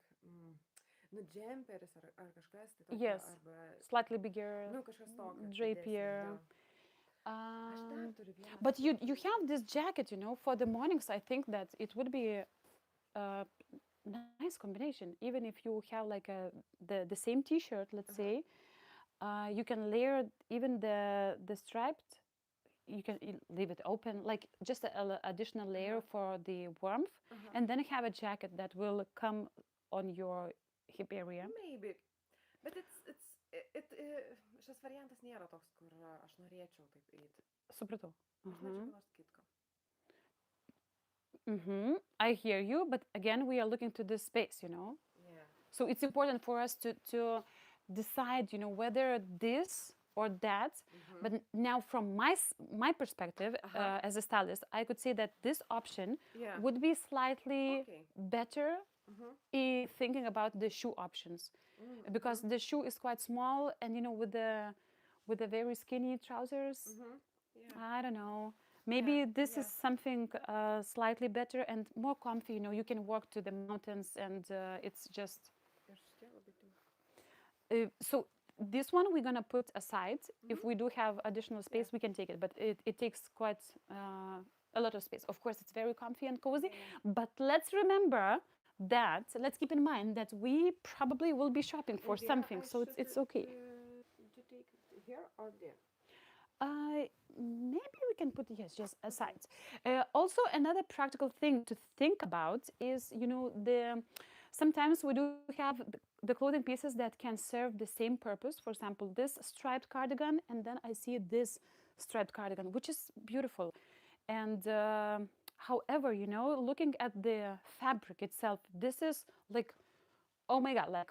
nu džemperis ar kažkas tai tokio Yes. arba Slightly bigger nu kažkas tokio didesnio jo. drapier. Aš dar Um, turiu vieną but you skirtingą. have this jacket, for the mornings. I think that it would be a nice combination. Even if you have like the same T-shirt, let's Uh-huh. say, you can layer even the striped. You can leave it open, like just a additional layer Uh-huh. for the warmth, Uh-huh. and then have a jacket that will come on your hip area. Maybe. Bet šis variantas nėra toks, kur aš norėčiau taip eiti. Supratau. Aš norėčiau ką nors kitko. I hear you, but again, we are looking to this space, Yeah. So it's important for us to decide, whether this or that. Mm-hmm. But now, from my perspective, Uh-huh. as a stylist, I could say that this option Yeah. would be slightly Okay. better Mm-hmm. thinking about the shoe options, because Mm-hmm. the shoe is quite small, and with the very skinny trousers, Mm-hmm. Yeah. I don't know. Yeah. Maybe this is Yeah. something slightly better and more comfy. You can walk to the mountains, and it's just. Ir šitie labai tinka. So this one we're gonna put aside. If we do have additional space, Yeah. we can take it, but it takes quite a lot of space. Of course, it's very comfy and cozy, Yeah. but let's remember that. Let's keep in mind that we probably will be shopping for Where something, I so should it's okay. to take it here or there? Maybe we can put yes just aside. Also, another practical thing to think about is the sometimes we do have the clothing pieces that can serve the same purpose. For example, this striped cardigan, and then I see this striped cardigan, which is beautiful. And however, looking at the fabric itself, this is like, oh my god, like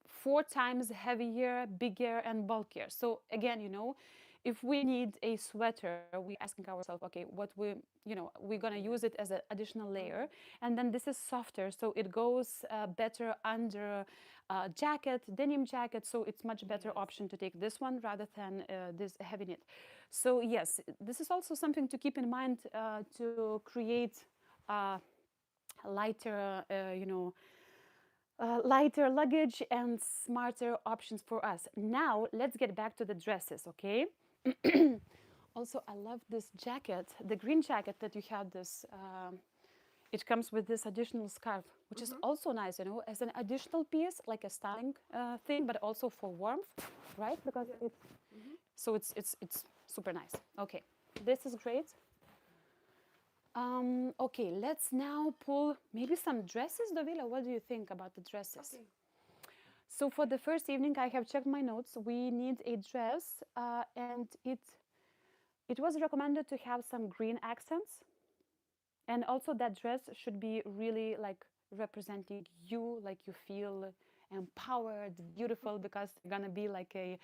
4 times heavier, bigger, and bulkier. So again, if we need a sweater, we are asking ourselves, okay, what we're gonna Yeah. use it as an additional layer, Mm-hmm. and then this is softer, so it goes better under jacket, denim jacket. So it's much better Yes. option to take this one rather than this heavy knit. So yes, this is also something to keep in mind to create uh, lighter, lighter luggage and smarter options for us. Now, let's get back to the dresses, okay? Also, I love this jacket, the green jacket that you have this. it comes with this additional scarf, which is Mm-hmm. also nice, as an additional piece, like a styling thing, but also for warmth, right? Because Yes. it's Mm-hmm. so it's super nice. Okay, this is great. Okay, let's now pull maybe some dresses, Dovila. What do you think about the dresses? Okay. So for the first evening, I have checked my notes. We need a dress, and it was recommended to have some green accents, and also that dress should be really like representing you, like you feel empowered, beautiful, because it's gonna be like a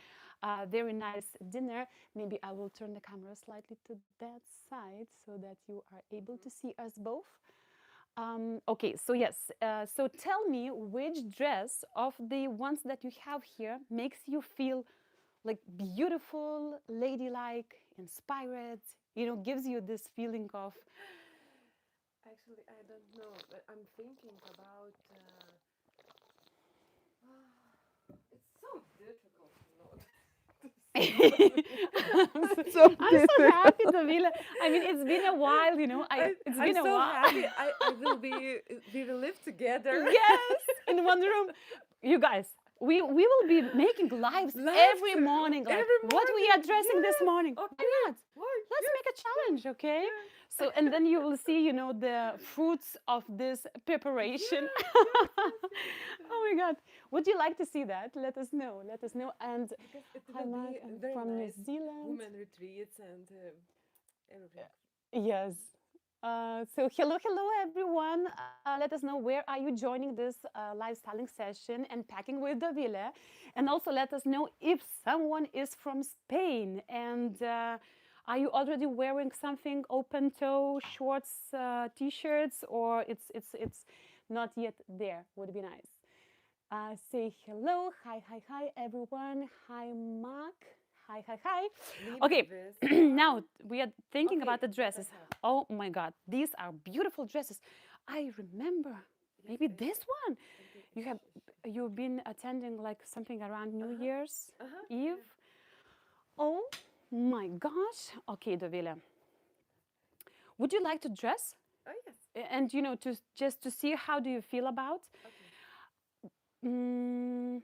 very nice dinner. Maybe I will turn the camera slightly to that side so that you are able to see us both. Okay, so yes, so tell me which dress of the ones that you have here makes you feel like beautiful, ladylike, inspired, gives you this feeling of Actually, I don't know, but I'm thinking about. It's so difficult to know to say. I'm so, So I'm so difficult. happy, Davila. I mean, it's been a while, it's I'm been a so while. happy. I will be. We will live together. Yes, in one room. You guys, we will be making lives Live every to morning. Like, every what we are morning. dressing this Yes. morning? Why Okay. not? Why? Let's Yes. make a challenge, okay? Yeah. So, and then you will see, the fruits of this preparation. Yes. Yes. Yes. Yes. Oh my God. Would you like to see that? Let us know. Let us know. And Because it hi, will Mark. be I'm very from New nice Zealand. women retreats and everything. Yes. So hello, hello everyone. Let us know where are you joining this live styling session and packing with Davile, and also let us know if someone is from Spain and are you already wearing something open toe shorts, t-shirts, or it's not yet there? Would be nice. Say hello, hi, hi, hi, everyone. Hi, Mark. Hi, hi, hi. Maybe Okay, this now one. we are thinking Okay, about the what I dresses. have. Oh my God, these are beautiful dresses. I remember Yes, maybe this one. You have yes. you've been attending like something around New Uh-huh. Year's Uh-huh. Eve. Yeah. Oh my gosh. Okay, Dovile, would you like to dress? Oh yes. And to just to see how do you feel about? Okay. Mm,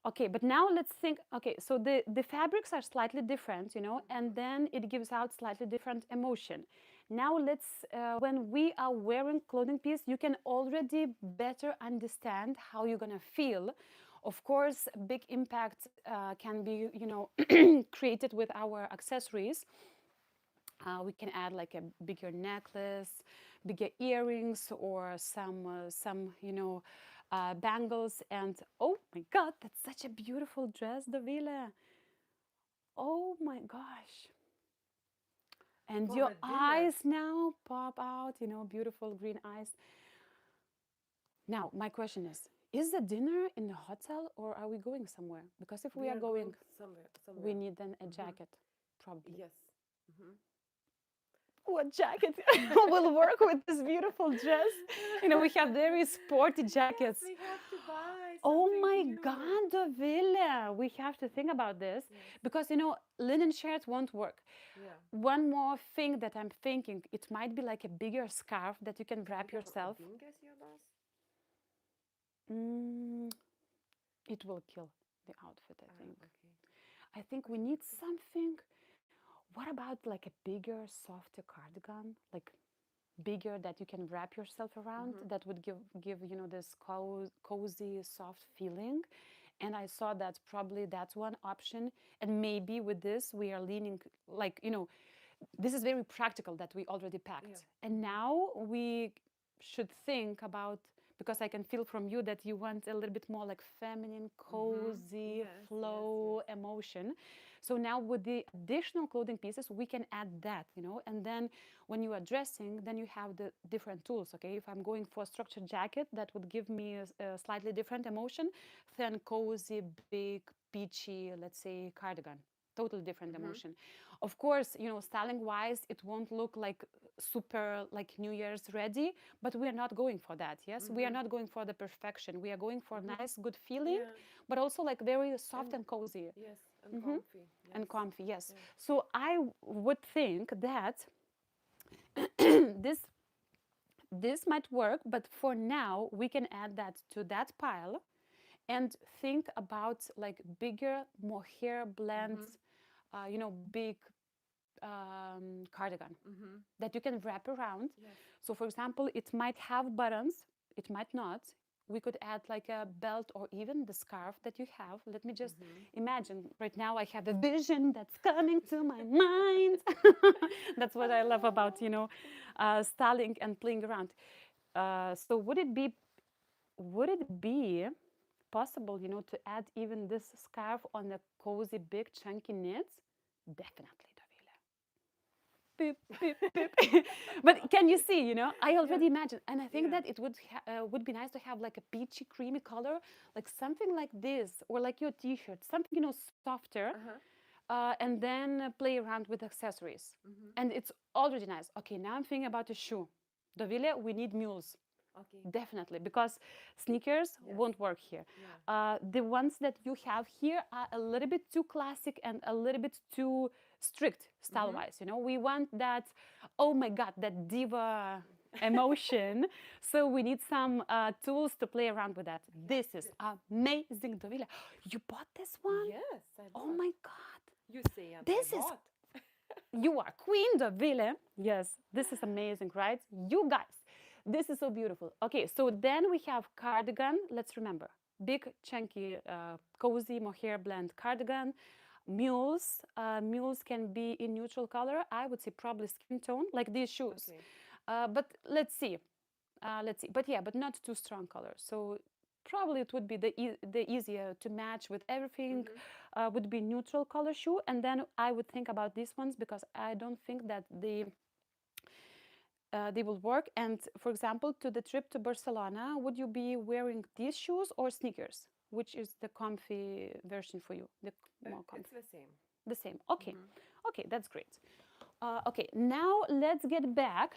Okay, but now let's think. Okay, so the fabrics are slightly different, and Mm-hmm. then it gives out slightly different emotion. Now let's when we are wearing clothing piece, you can already better understand how you're gonna feel. Of course, a big impact can be, created with our accessories. We can add like a bigger necklace, bigger earrings, or some bangles. And oh my God, that's such a beautiful dress, Davila. Oh my gosh. And For your a dinner. eyes now pop out, beautiful green eyes. Now, my question is the dinner in the hotel or are we going somewhere? Because if we We are are going going, somewhere. we Somewhere. need then a Mm-hmm. jacket, probably. Yes. Mm-hmm. What jacket will work with this beautiful dress? We have very sporty Yes, jackets. we have to buy Oh something my new. God, Villa, we have to think about this Yes. because linen shirts won't work. Yeah. One more thing that I'm thinking, it might be like a bigger scarf that you can wrap Kind of a yourself. dingus, your boss? Mm, it will kill the outfit, I Ah, think. okay. I think we Okay, need okay. something. What about like a bigger, softer cardigan? Like bigger that you can wrap yourself around Mm-hmm. that would give this cozy soft feeling. And I saw that probably that's one option. And maybe with this we are leaning, like, this is very practical that we already Yeah. packed, and Mm-hmm. now we should think about, because I can feel from you that you want a little bit more like feminine, Mm-hmm. cozy Yes, yes, yes. flow emotion. So now with the additional clothing pieces we can add that, and then when you are dressing, then you have the different tools. Okay, if I'm going for a structured jacket, that would give me a slightly different emotion than cozy, big, beachy, let's say, cardigan. Totally different Mm-hmm. emotion. Of course, styling wise, it won't look like super like New Year's ready, but we are not going for that. Yes, we are Mm-hmm. not going for the perfection. We are going for Mm-hmm. nice, good feeling, Yeah. but also like very soft And and cozy. yes, and Hmm. comfy. And Yes. comfy. Yes. Yes. So I would think that this. This might work, but for now, we can add that to that pile and think about like bigger mohair Mm-hmm. blends, big cardigan Mm-hmm. that you can wrap around. Yes. So, for example, it might have buttons, it might not. We could add like a belt or even the scarf that you have. Let me just Mm-hmm. imagine right now I have a vision that's coming to my mind. That's what I love about, styling and playing around. So would it be possible, to add even this scarf on a cozy, big, chunky knits? Definitely, Davila. Boop, boop, boop. But can you see, I Yeah. already imagine. And I think Yeah. that it would be nice to have like a peachy, creamy color, like something like this, or like your t-shirt, something, softer, Uh-huh. and then play around with accessories. Mm-hmm. And it's already nice. Okay, now I'm thinking about a shoe. Davila, we need mules. Okay. Definitely, because sneakers Yes. won't work here. Yeah. The ones that you have here are a little bit too classic and a little bit too strict style Mm-hmm. wise. We want that, oh my God, that diva emotion. So we need some tools to play around with that. Yes. This is amazing, Davila. You bought this one? Yes, I Oh bought. my God. You say, and I This is bought. you are queen de ville. Yes, this is amazing, right? You guys, this is so beautiful. Okay, so then we have cardigan. Let's remember, big, chunky, cozy mohair blend cardigan. Mules. Mules can be in neutral color. I would say probably skin tone, like these shoes. Okay. But let's see. Let's see. But yeah, but not too strong colors. So probably it would be the easier to match with everything, Mm-hmm. would be neutral color shoe. And then I would think about these ones because I don't think that they will work. And for example, to the trip to Barcelona, would you be wearing these shoes or sneakers? Which is the comfy version for you? The more It's comfy. the same. The same. Okay. Mm-hmm. Okay, that's great. Okay, now let's get back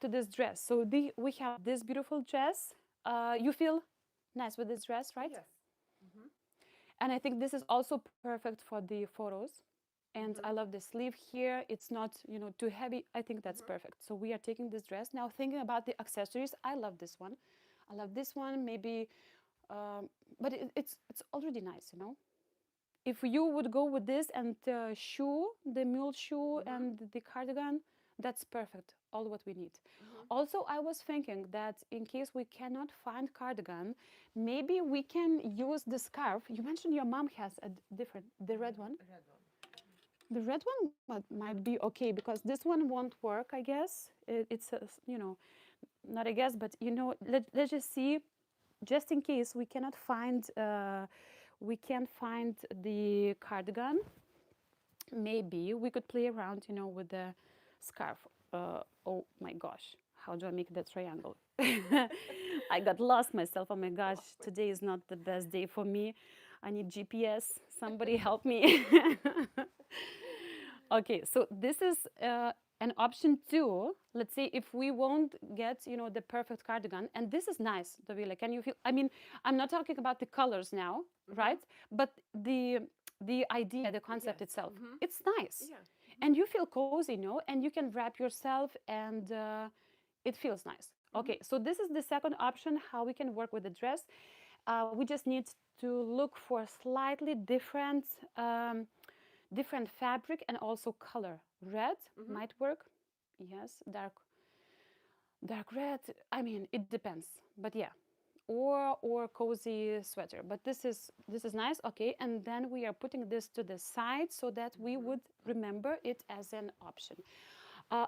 to this dress. So we have this beautiful dress. You feel nice with this dress, right? Yes. Mm-hmm. And I think this is also perfect for the photos. And I Mm-hmm. love the sleeve here. It's not, too heavy. I think that's Mm-hmm. perfect. So we are taking this dress. Now thinking about the accessories, I love this one. I love this one. Maybe, um, but it's already nice. If you would go with this and the mule shoe Mm-hmm. and the cardigan, that's perfect. All what we need. Mm-hmm. Also, I was thinking that in case we cannot find cardigan, maybe we can use the scarf. You mentioned your mom has a different, the red one. Red one. The red one might be okay because this one won't work, I guess. It's, not I guess, but let's just see, just in case we can't find the cardigan, maybe we could play around, with the scarf. Oh my gosh, how do I make that triangle? I got lost myself. Oh my gosh, today is not the best day for me. I need GPS. Somebody help me. Okay, so this is an option two. Let's say if we won't get, the perfect cardigan, and this is nice, Davila. Can you feel? I mean, I'm not talking about the colors now, Mm-hmm. right? But the idea, the concept Yes. itself, Mm-hmm. it's nice, Yeah. Mm-hmm. and you feel cozy, and you can wrap yourself, and it feels nice. Mm-hmm. Okay, so this is the second option how we can work with the dress. We just need to look for slightly different fabric and also color. Red Mm-hmm. might work. Yes, dark red. I mean, it depends, but yeah, or cozy sweater. But this is nice. Okay, and then we are putting this to the side so that we Mm-hmm. would remember it as an option.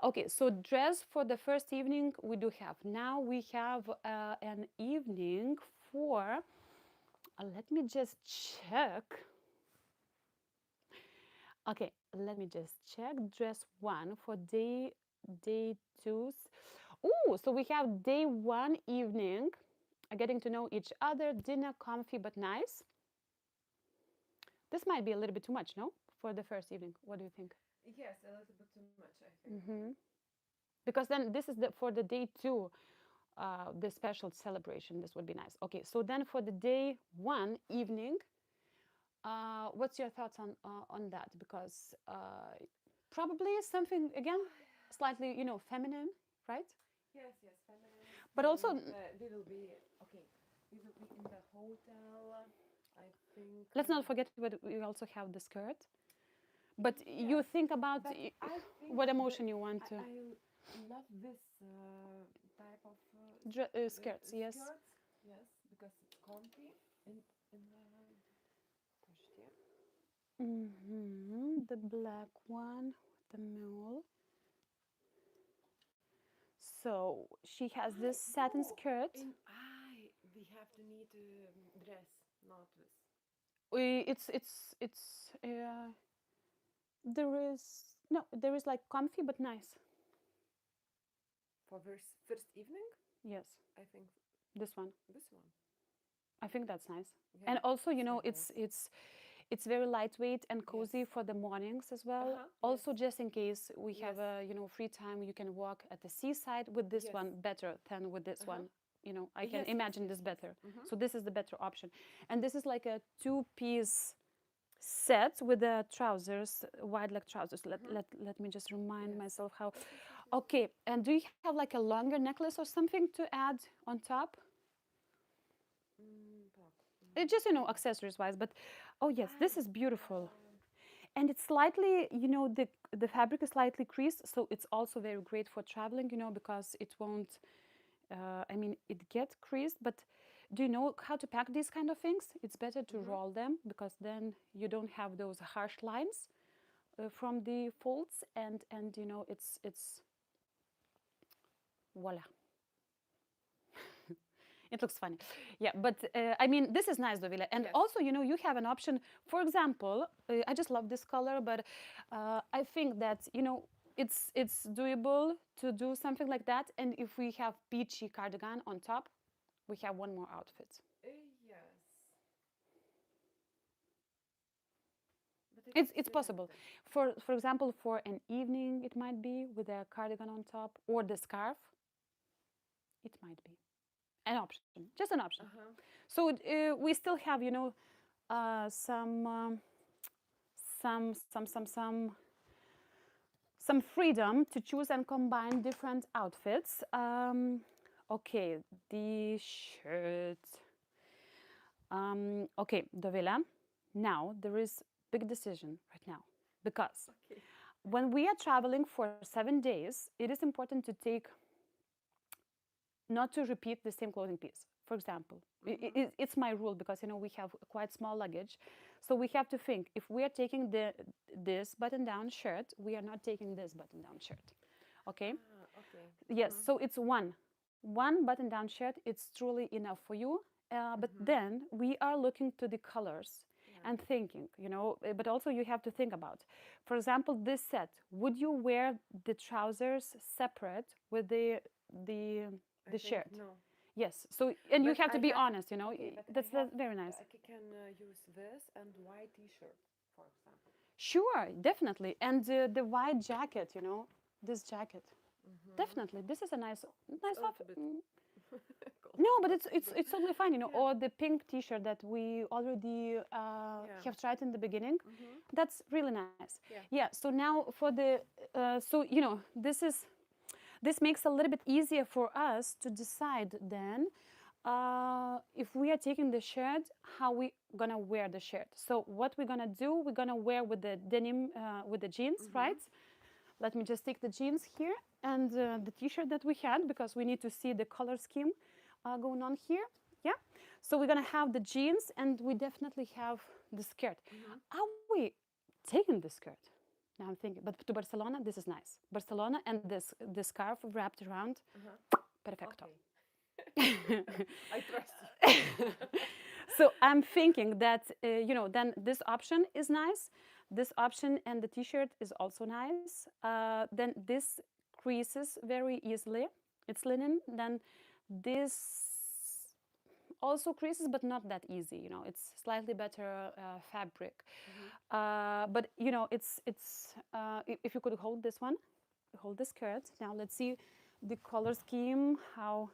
Okay, so dress for the first evening we do have. Now we have an evening for. Let me just check. Okay, let me just check. Dress one for day two. Oh, so we have day one evening, getting to know each other, dinner, comfy but nice. This might be a little bit too much, no? For the first evening. What do you think? Yes, a little bit too much, I think. Hmm. Because then this is for the day two, the special celebration. This would be nice. Okay, so then for the day one evening, what's your thoughts on that? Because probably something again, slightly feminine, right? Yes, yes, feminine, But and also, we will be okay. We will be in the hotel. I think. let's not forget that we also have the skirt. But you Yes, think about but I think what the emotion you want to. love this type of Skirts, yes. skirts. Yes, because it's comfy in the почти. The black one, the mule. So she has I this satin no skirt. in I we have to need dress, not this. It's there is no, there is like comfy but nice. For first evening, Yes, I think this one. this one. I think that's nice. Yeah, And also, it's very it's nice. it's very lightweight and Yes. cozy for the mornings as Uh well. huh. Yes. Also, just in case we Yes. have a free time, you can walk at the seaside with this Yes. one better than with Uh this huh. one. I can Yes. Yes. imagine Yes. this Yes. better. Mhm. So this is the better option. And this is like a two-piece set with the trousers, wide leg trousers. Mhm. Let me just remind Yes. myself how. Yes. Yes. Yes. Yes. Okay, and do you have like a longer necklace or something to add on top? Так. It's just accessories wise, but oh yes, I this is beautiful. uh, And it's slightly, the fabric is slightly creased, so it's also very great for traveling, because it won't. I mean, it gets creased, but do you know how to pack these kind of things? It's better to mhm. roll them because then you don't have those harsh lines from the folds, and it's voila. It looks funny. Yeah, but I mean, this is nice, Dovile. And Yes. also, you have an option. For example, I just love this color, but I think that, it's doable to do something like that. And if we have peachy cardigan on top, we have one more outfit. Yes. But It's it's possible. limited. For example, for an evening, it might be with a cardigan on top or the scarf. It might be an option, just an option. Uh huh. So we still have, some some freedom to choose and combine different outfits. Okay, the shirt. Okay, Dovila. Now there is big decision right now because Okay. when we are traveling for 7 days, it is important to take not to repeat the same clothing piece. For example, Mhm. it's my rule because we have quite small luggage, so we have to think if we are taking this button-down shirt, we are not taking this button-down shirt. Okay, Ah. Okay. yes. Mhm. So it's one button-down shirt. It's truly enough for you. But Mhm. then we are looking to the colors Yeah. and thinking, but also you have to think about, for example, this set. Would you wear the trousers separate with the I the think shirt? no. Yes. So, and you But have I to be have honest. okay. But That's very nice. I can use this and white T-shirt, for example. Sure, definitely. And the white jacket. This jacket. Mhm. Definitely, this is a It's nice a little outfit. bit cold, No, but but it's totally fine. yeah. Or the pink T-shirt that we already Yeah. have tried in the beginning. Mhm. That's really nice. Yeah. Yeah. So now for the so this makes a little bit easier for us to decide then if we are taking the shirt, how we gonna wear the shirt. So what we're gonna do, we're gonna wear with the denim with the jeans, Mhm. right? Let me just take the jeans here and the T-shirt that we had because we need to see the color scheme going on here. Yeah. So we're gonna have the jeans and we definitely have the skirt. Mhm. Are we taking the skirt? Now I'm thinking, but to Barcelona, this is nice. Barcelona and this scarf wrapped around, Uh huh. perfecto. Okay. I trust you. So I'm thinking that then this option is nice. This option and the T-shirt is also nice. Then this creases very easily. It's linen. Then this also creases, but not that easy. It's slightly better fabric. Mhm. But if you could hold this one, hold the skirt. Now let's see the color scheme. How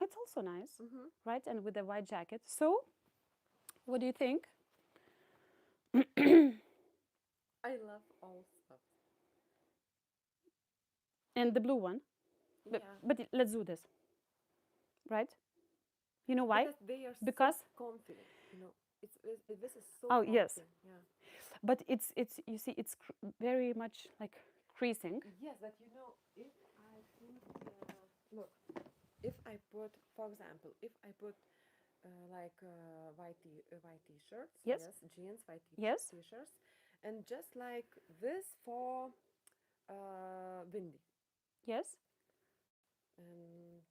it's also nice, Mhm. right? And with the white jacket. So what do you think? I love all stuff. And the blue one. Yeah. But let's do this, right? You know why? Because they are so Because comfy, you know. This is so oh yes, comfy. Yeah. but it's you see it's very much like creasing. Yes, but you know, if I think, look, if I put, for example, if I put white t-shirts, Yes, yes, jeans, yes, t-shirts, and just like this for windy, yes. and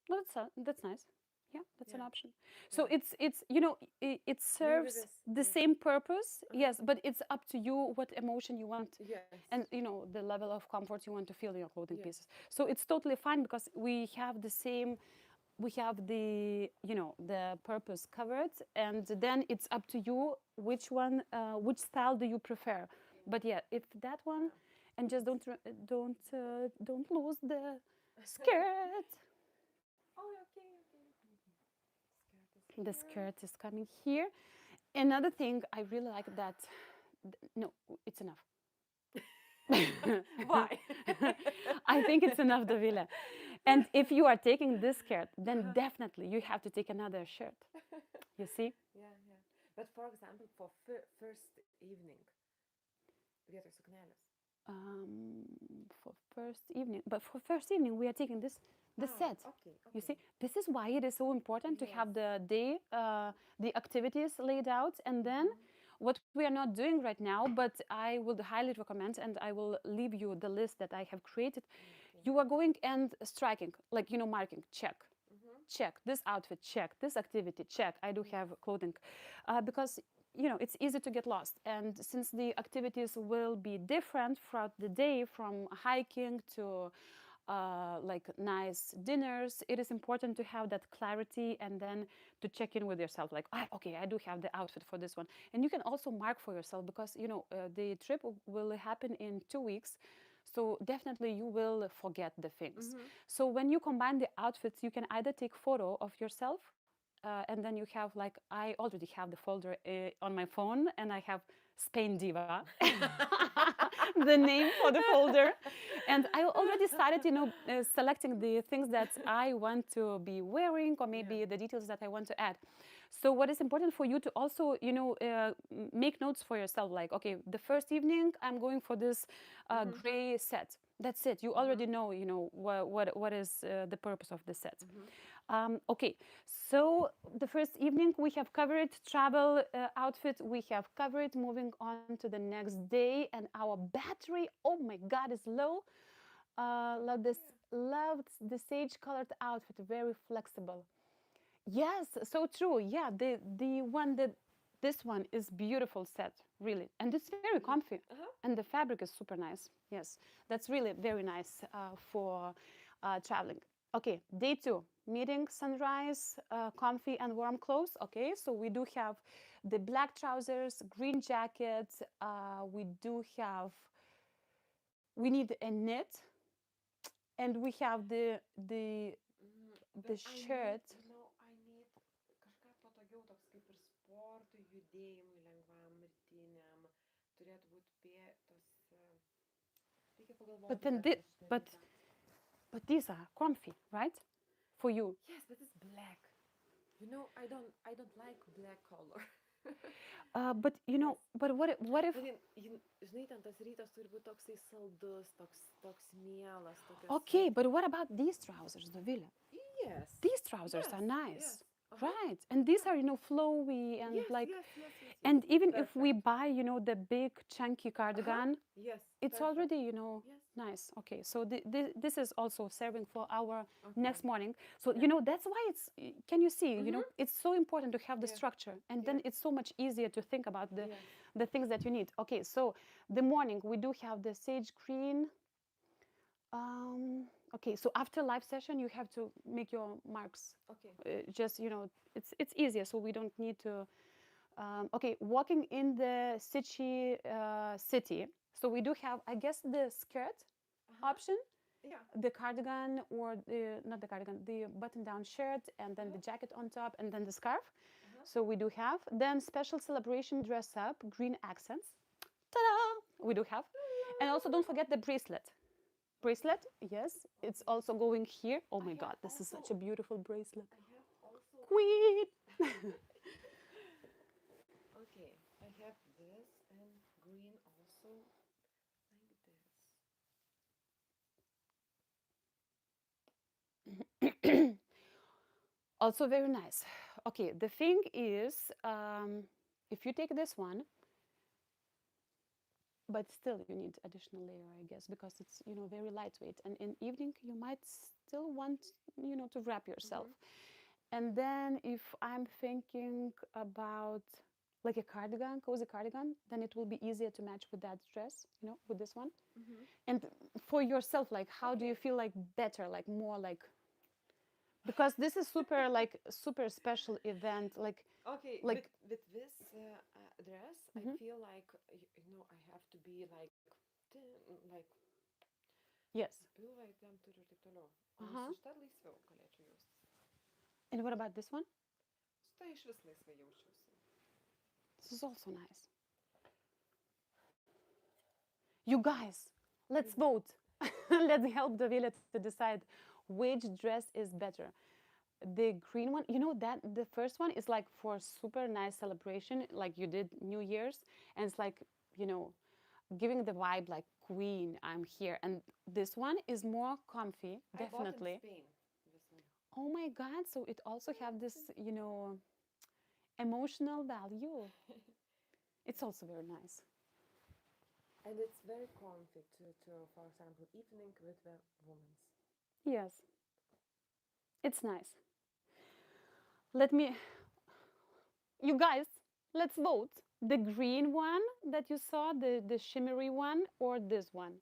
Well, that's nice. Yeah, that's an yeah, option. So yeah, it's you know it maybe serves this, the yes, same purpose. uh-huh, Yes, but it's up to you what emotion you want, yes, and you know the level of comfort you want to feel in your clothing yes, pieces. So it's totally fine because we have the same, we have the you know the purpose covered, and then it's up to you which one, which style do you prefer. But yeah, if that one, yeah. and just don't lose the skirt. Oh, okay, okay, okay. Skirt is The here. skirt is coming here. Another thing I really like that, no, it's enough. Why? I think it's enough, Davila. And if you are taking this skirt, then Uh-huh. definitely you have to take another shirt. You see? Yeah, yeah. But for example, for first evening, vietoj suknelės. Um, for first evening, but for first evening, we are taking this Ah, set. okay, You okay. see, this is why it is so important to Yes. have the day, the activities laid out, and then Mm-hmm. what we are not doing right now, but I would highly recommend, and I will leave you the list that I have created. Okay. You are going and striking, like, you know, marking, check, Mm-hmm. check, this outfit, check, this activity, check, I do Yes. have clothing. Because, you know, it's easy to get lost. And since the activities will be different throughout the day, from hiking to like nice dinners, it is important to have that clarity and then to check in with yourself like, ah, okay, I do have the outfit for this one. And you can also mark for yourself because, you know, the trip will happen in 2 weeks. So definitely you will forget the things. Mm-hmm. So when you combine the outfits, you can either take photo of yourself, and then you have like, I already have the folder on my phone, and I have Spain Diva, the name for the folder. And I already started, you know, selecting the things that I want to be wearing, or Yeah. maybe the details that I want to add. So what is important for you to also, you know, make notes for yourself, like, okay, the first evening I'm going for this Mm-hmm. gray set. That's it. You Mm-hmm. already know, you know, what is the purpose of the set. Mm-hmm. Okay, so the first evening we have covered travel outfit, we have covered moving on to the next day, and our battery, oh my God, is low. Love this, Yeah. loved the sage colored outfit, very flexible. Yes, so true. Yeah, the one that, this one is beautiful set, really, and it's very Mm-hmm. comfy, Uh-huh. and the fabric is super nice. Yes, that's really very nice for traveling. Okay, day two, meeting sunrise, comfy and warm clothes. Okay, so we do have the black trousers, green jacket. We do have, we need a knit, and we have Bet the I need, shirt. you know, I need kažką patogiau, toks kaip ir sportui, judėjimui, lengvam, rytiniam. Turėtų būti tos... Reikia But pagalvoti then, dar, kai aš but darytą. but these are comfy, right? For you. Yes, but it's black. You know, I don't like black color. But you Yes. know, but what if? Bet žinai, ten tas rytas turi būti toksai saldus, toks mielas, tokios... Okay, but what about these trousers, Dovile? Yes. These trousers Yes. are Yes. nice, Uh-huh. right? And these Yeah. are, you know, flowy and Yes, like, yes, yes, yes, yes. and even if we Perfect. buy, you know, the big chunky Uh-huh. cardigan, Yes, it's perfect. already, you know, Yes. nice. Okay, so this is also serving for our Okay. next morning. So Yeah. you know that's why it's, can you see, you Mm-hmm. know, it's so important to have the Yeah. structure, and Yeah. then it's so much easier to think about Yes. the things that you need. Okay, so the morning we do have the sage green. Okay, so after live session you have to make your marks. Okay. Just, you know, it's easier, so we don't need to. Okay, walking in the city. So we do have, I guess, the skirt Uh-huh. option, Yeah. the cardigan, or the, not the cardigan, the button-down shirt, and then the Uh-huh. jacket on top, and then the scarf. Uh-huh. So we do have. Then special celebration dress up, green accents. Ta-da! We do have. And also don't forget the bracelet. Bracelet, yes. It's Okay. also going here. Oh I my have God, this is such also a beautiful bracelet. I have also Queen! okay. I have this and green also like this. Also very nice. Okay, the thing is, if you take this one, but still you need additional layer, I guess, because it's, very lightweight. And in evening, you might still want, to wrap yourself. Mhm. And then if I'm thinking about like a cardigan, cozy cardigan, then it will be easier to match with that dress, with this one. Mhm. And for yourself, like, how do you Okay. feel like better, like more like, because this is super like super special event, Okay, like with this dress, I mhm. feel like I have to be like like Yes. pilvą įtempti ir taip toliau. O Uh-huh. su šita laisviau galėčiau jaustis. And what about this one? Su ta išvis laisvai jaučiausi. This is also nice. You guys, let's vote. Let's help Davila to decide which dress is better. The green one, that the first one is like for super nice celebration, like you did New Year's, and it's like, you know, giving the vibe like queen, I'm here. And this one is more comfy, I bought in definitely. Spain, this one. Oh my God, so it also have this, emotional value. It's also very nice. And it's very comfy to for example, evening with the women's. Yes, it's nice. Let me, you guys, let's vote. The green one that you saw, the shimmery one, or this one?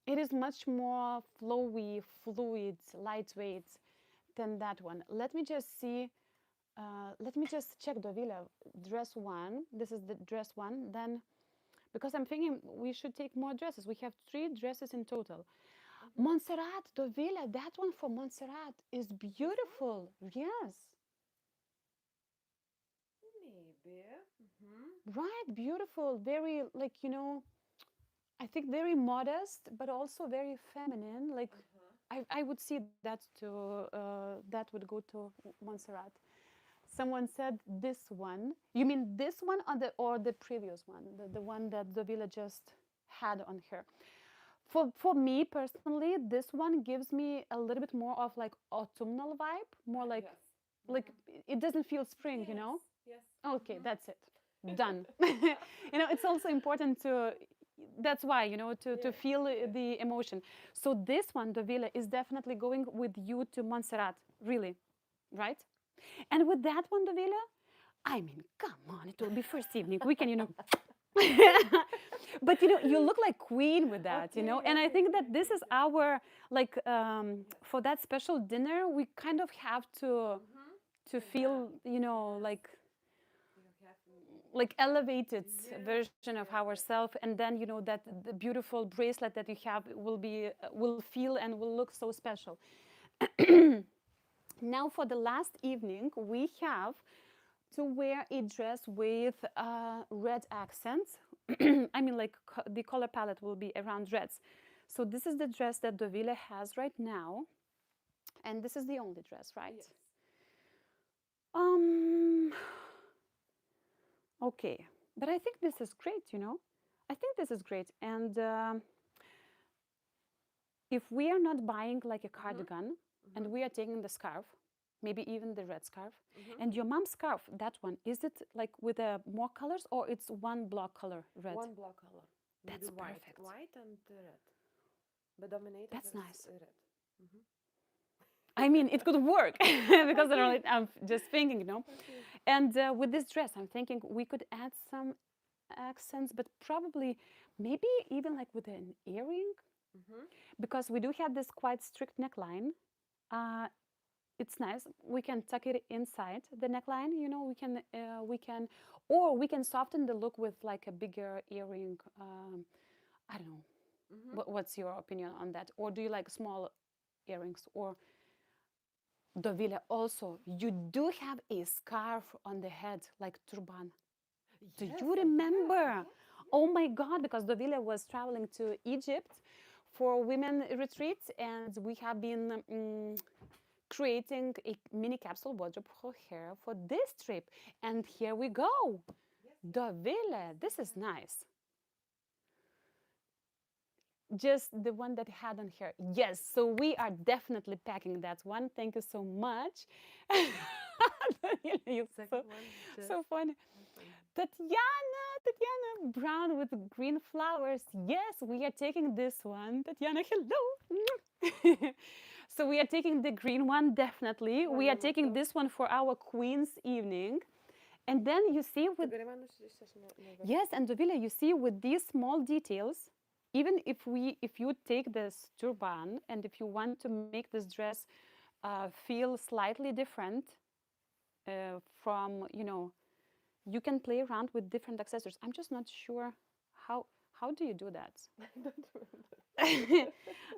It is much more flowy, fluid, lightweight than that one. Let me just see. Let me just check Dovila. Dress one. This is the dress one. Then, because I'm thinking we should take more dresses. We have 3 dresses in total. Mhm. Montserrat, Dovila, that one for Montserrat is This one? beautiful. Yes. Maybe. Mhm. Right, beautiful. Very, like, I think very modest, but also very feminine. Like, Uh-huh. I would see that that would go to Montserrat. Someone said this one. You mean this one or the previous one, the one that Dovila just had on her? For me personally, this one gives me a little bit more of like autumnal vibe, more like Yes. like Mhm. it doesn't feel spring, you Yes. know? Yes. Okay, Mhm. that's it. Done. It's also important to that's why, to Yeah. feel Yeah. the emotion. So this one, Dovila, is definitely going with you to Montserrat, really, right? And with that one, Dovila, I mean, come on, it will be first evening. We can, but you look like queen with that, Okay. and I Okay. think Okay. that this Okay. is Okay. our like Yes. for that special dinner, we kind of have to Mhm. Yeah. feel, Yes. You have. like elevated Yes. version of Yes. Yes. ourselves, Yes. and then that the beautiful bracelet that you have will feel and will look so special. Now for the last evening, we have to wear a dress with red accents. I mean, like the color palette will be around reds. So this is the dress that Dovile has right now, and this is the only dress, right? Yes. Um. Okay, but I think this is great. I think this is great, and if we are not buying like a Mhm. cardigan, and Mhm. we are taking the scarf, maybe even the red scarf, Mhm. and your mom's scarf, that one, is it like with more colors or it's one block color red? One block color. Maybe That's white. perfect. White and red. But dominated That's is nice. red. Mhm. I mean, it could work because Okay. I'm just thinking. Okay. And with this dress, I'm thinking we could add some accents, but probably maybe even like with an earring, Mhm. because we do have this quite strict neckline. Uh, it's nice. We can tuck it inside the neckline. We can, or we can soften the look with like a bigger earring. I don't know. Mhm. What's your opinion on that? Or do you like small earrings? Or Dovile, also, you do have a scarf on the head, like turban. Do Yes, you I have. remember? Yes. Oh my God, because Dovile was traveling to Egypt for women retreats, and we have been creating a mini capsule wardrobe for her for this trip. And here we go. Yes, yes. Dovile, this is Mhm. nice. Just the one that had on her. Yes, so we are definitely packing that one. Thank you so much. You're Second so, one, just so funny. awesome. Tatiana Brown with green flowers. Yes, we are taking this one. Tatiana, hello. So we are taking the green one, definitely. We are Mane taking matau. this one for our Queen's evening. And then you see Tu with, gali man nuvežti? yes, and Dovile, you see with these small details, even if you take this turban and if you want to make this dress feel slightly different from, you can play around with different accessories. I'm just not sure how how do you do that? I don't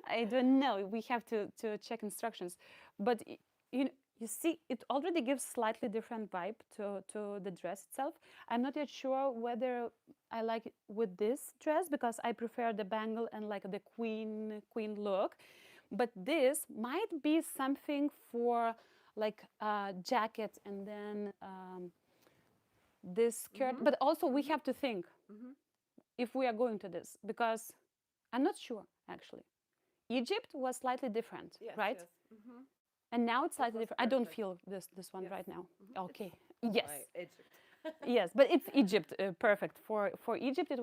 I don't know. We have to check instructions, but you see, it already gives slightly different vibe to the dress itself. I'm not yet sure whether I like it with this dress because I prefer the bangle and like the queen look, but this might be something for like a jacket and then this skirt. Mhm. But also we Mhm. have to think Mhm. if we are going to this because I'm not sure actually. Egypt was slightly different, Yes, right? yes. Mhm. And now it's It slightly was different. I don't perfect. feel this one Yes. right now. Mhm. Okay. It's Yes. why Egypt. Yes, but it's Egypt, perfect for Egypt. It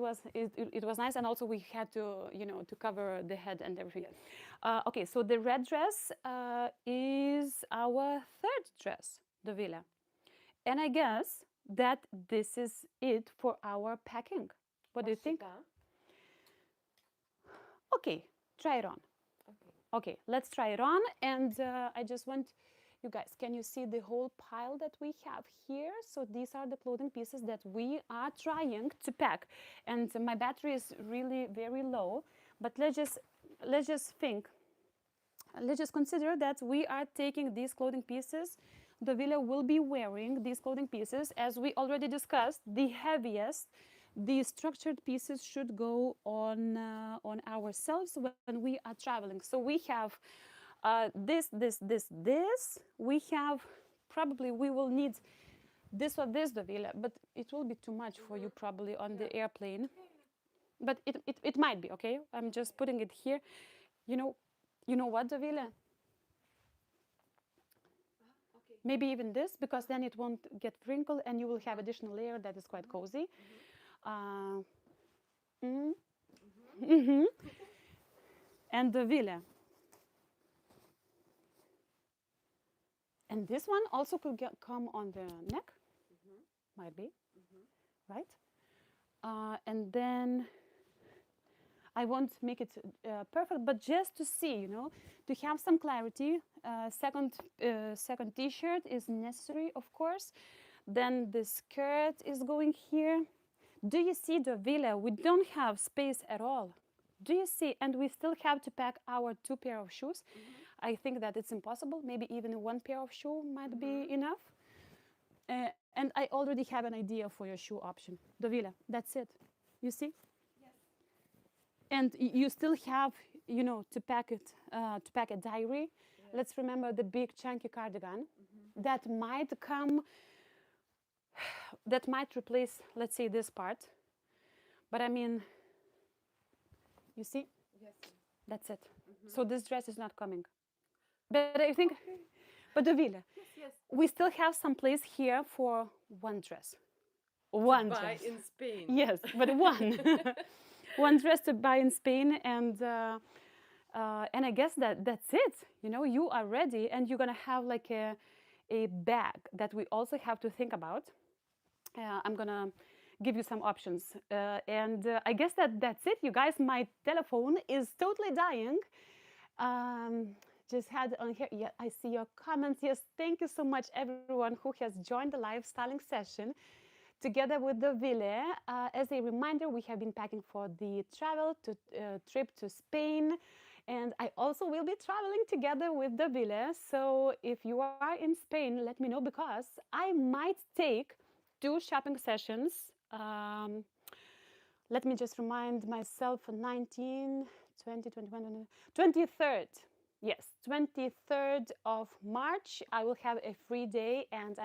was nice, and also we had to to cover the head and everything. Yes. Okay, so the red dress is our third dress, the villa, and I guess that this is it for our packing. What O do you think? šita? Okay, try it on. Okay. Okay, let's try it on. And I just want you guys, can you see the whole pile that we have here? So these are the clothing pieces that we are trying to pack. And my battery is really very low, but let's just think. Let's just consider that we are taking these clothing pieces. Dovile will be wearing these clothing pieces. As we already discussed, the heaviest, the structured pieces should go on ourselves when we are traveling. So we have this. We have probably we will need this or this, Dovile, but it will be too much for you Mhm. probably on Yeah. the airplane. Yeah, yeah. But it might be okay. I'm just putting it here. You know, you know what, Dovile? Okay. Maybe even this because then it won't get wrinkled and you will have Uh-huh. additional layer that is quite Mhm. cozy. Mhm. Uh, mm, Mhm. mhm. And the villa. And this one also could come on the neck, Mhm. might be, Mhm. right? And then I won't make it perfect, but just to see, to have some clarity. Second T-shirt is necessary, of course. Then the skirt is going here. Do you see the villa? We don't have space at all. Do you see? And we still have to pack our two pair of shoes. Mhm. I think that it's impossible. Maybe even one pair of shoe might be Mhm. enough. And I already have an idea for your shoe option. The villa. That's it. You see? Yes. And you still have, to pack a diary. Yes. Let's remember the big chunky cardigan Mhm. that might come, that might replace, let's say, this part. But I mean, you see, Yes, yes. that's it. Mhm. So this dress is not coming. But I think, Okay. but the villa, Yes, yes. we still have some place here for one dress. To One buy dress. in Spain. Yes, but one. One dress to buy in Spain, and I guess that's it. You are ready, and you're gonna have like a bag that we also have to think about. I'm gonna give you some options, and I guess that's it. You guys, my telephone is totally dying. Um, just had on here. Yeah, I see your comments. Yes, thank you so much, everyone who has joined the live styling session together with the Ville. As a reminder, we have been packing for the trip to Spain, and I also will be traveling together with the Ville. So if you are in Spain, let me know because I might take two shopping sessions. Let me just remind myself 19, 20, 21, 23rd. Yes, 23rd of March, I will have a free day, and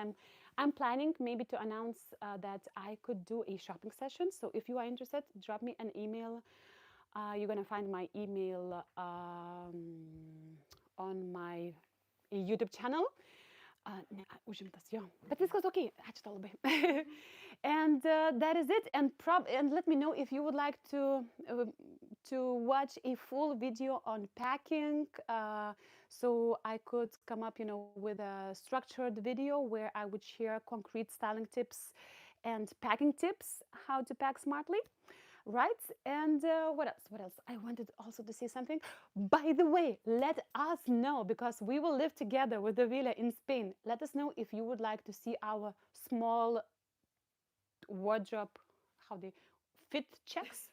I'm planning maybe to announce that I could do a shopping session. So if you are interested, drop me an email. You're gonna find my email on my YouTube channel. Ne, užimtas jo. Bet viskas ok, ačiū tau labai. And that is it. And let me know if you would like to watch a full video on packing. So I could come up, with a structured video where I would share concrete styling tips and packing tips, how to pack smartly, right? And what else? What else? I wanted also to say something. By the way, let us know, because we will live together with the villa in Spain. Let us know if you would like to see our small wardrobe, how they fit checks.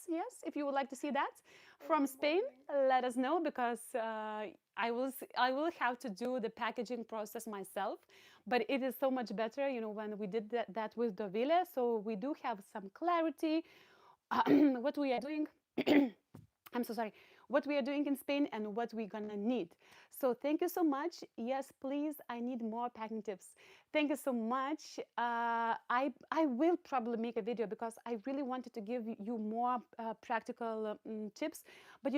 Yes, if you would like to see that from Spain, let us know, because I will have to do the packaging process myself. But it is so much better, when we did that with the villa. So we do have some clarity what we are doing. I'm so sorry. What we are doing in Spain and what we're gonna need. So thank you so much. Yes, please. I need more packing tips. Thank you so much. I will probably make a video, because I really wanted to give you more practical tips. But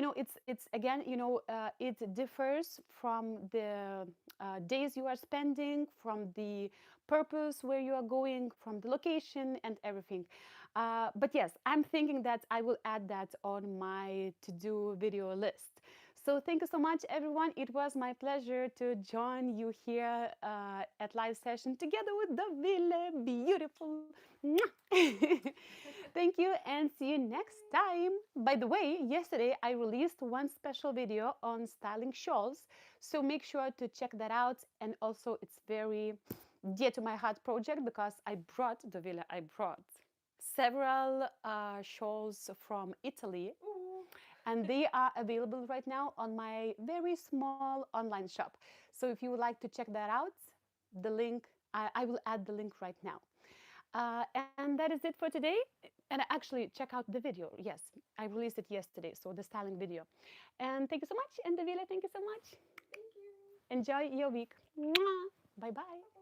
it's again, it differs from the days you are spending, from the purpose where you are going, from the location and everything. But yes, I'm thinking that I will add that on my to-do video list. So thank you so much, everyone. It was my pleasure to join you here at live session together with the Ville. Beautiful. Thank you, and see you next time. By the way, yesterday I released one special video on styling shawls, so make sure to check that out. And also, it's very dear to my heart project, because I brought several shawls from Italy, and they are available right now on my very small online shop. So if you would like to check that out, the link, I will add the link right now. And that is it for today. And actually, check out the video. Yes, I released it yesterday, so the styling video. And thank you so much. And Davila, thank you so much. Thank you. Enjoy your week. Bye bye.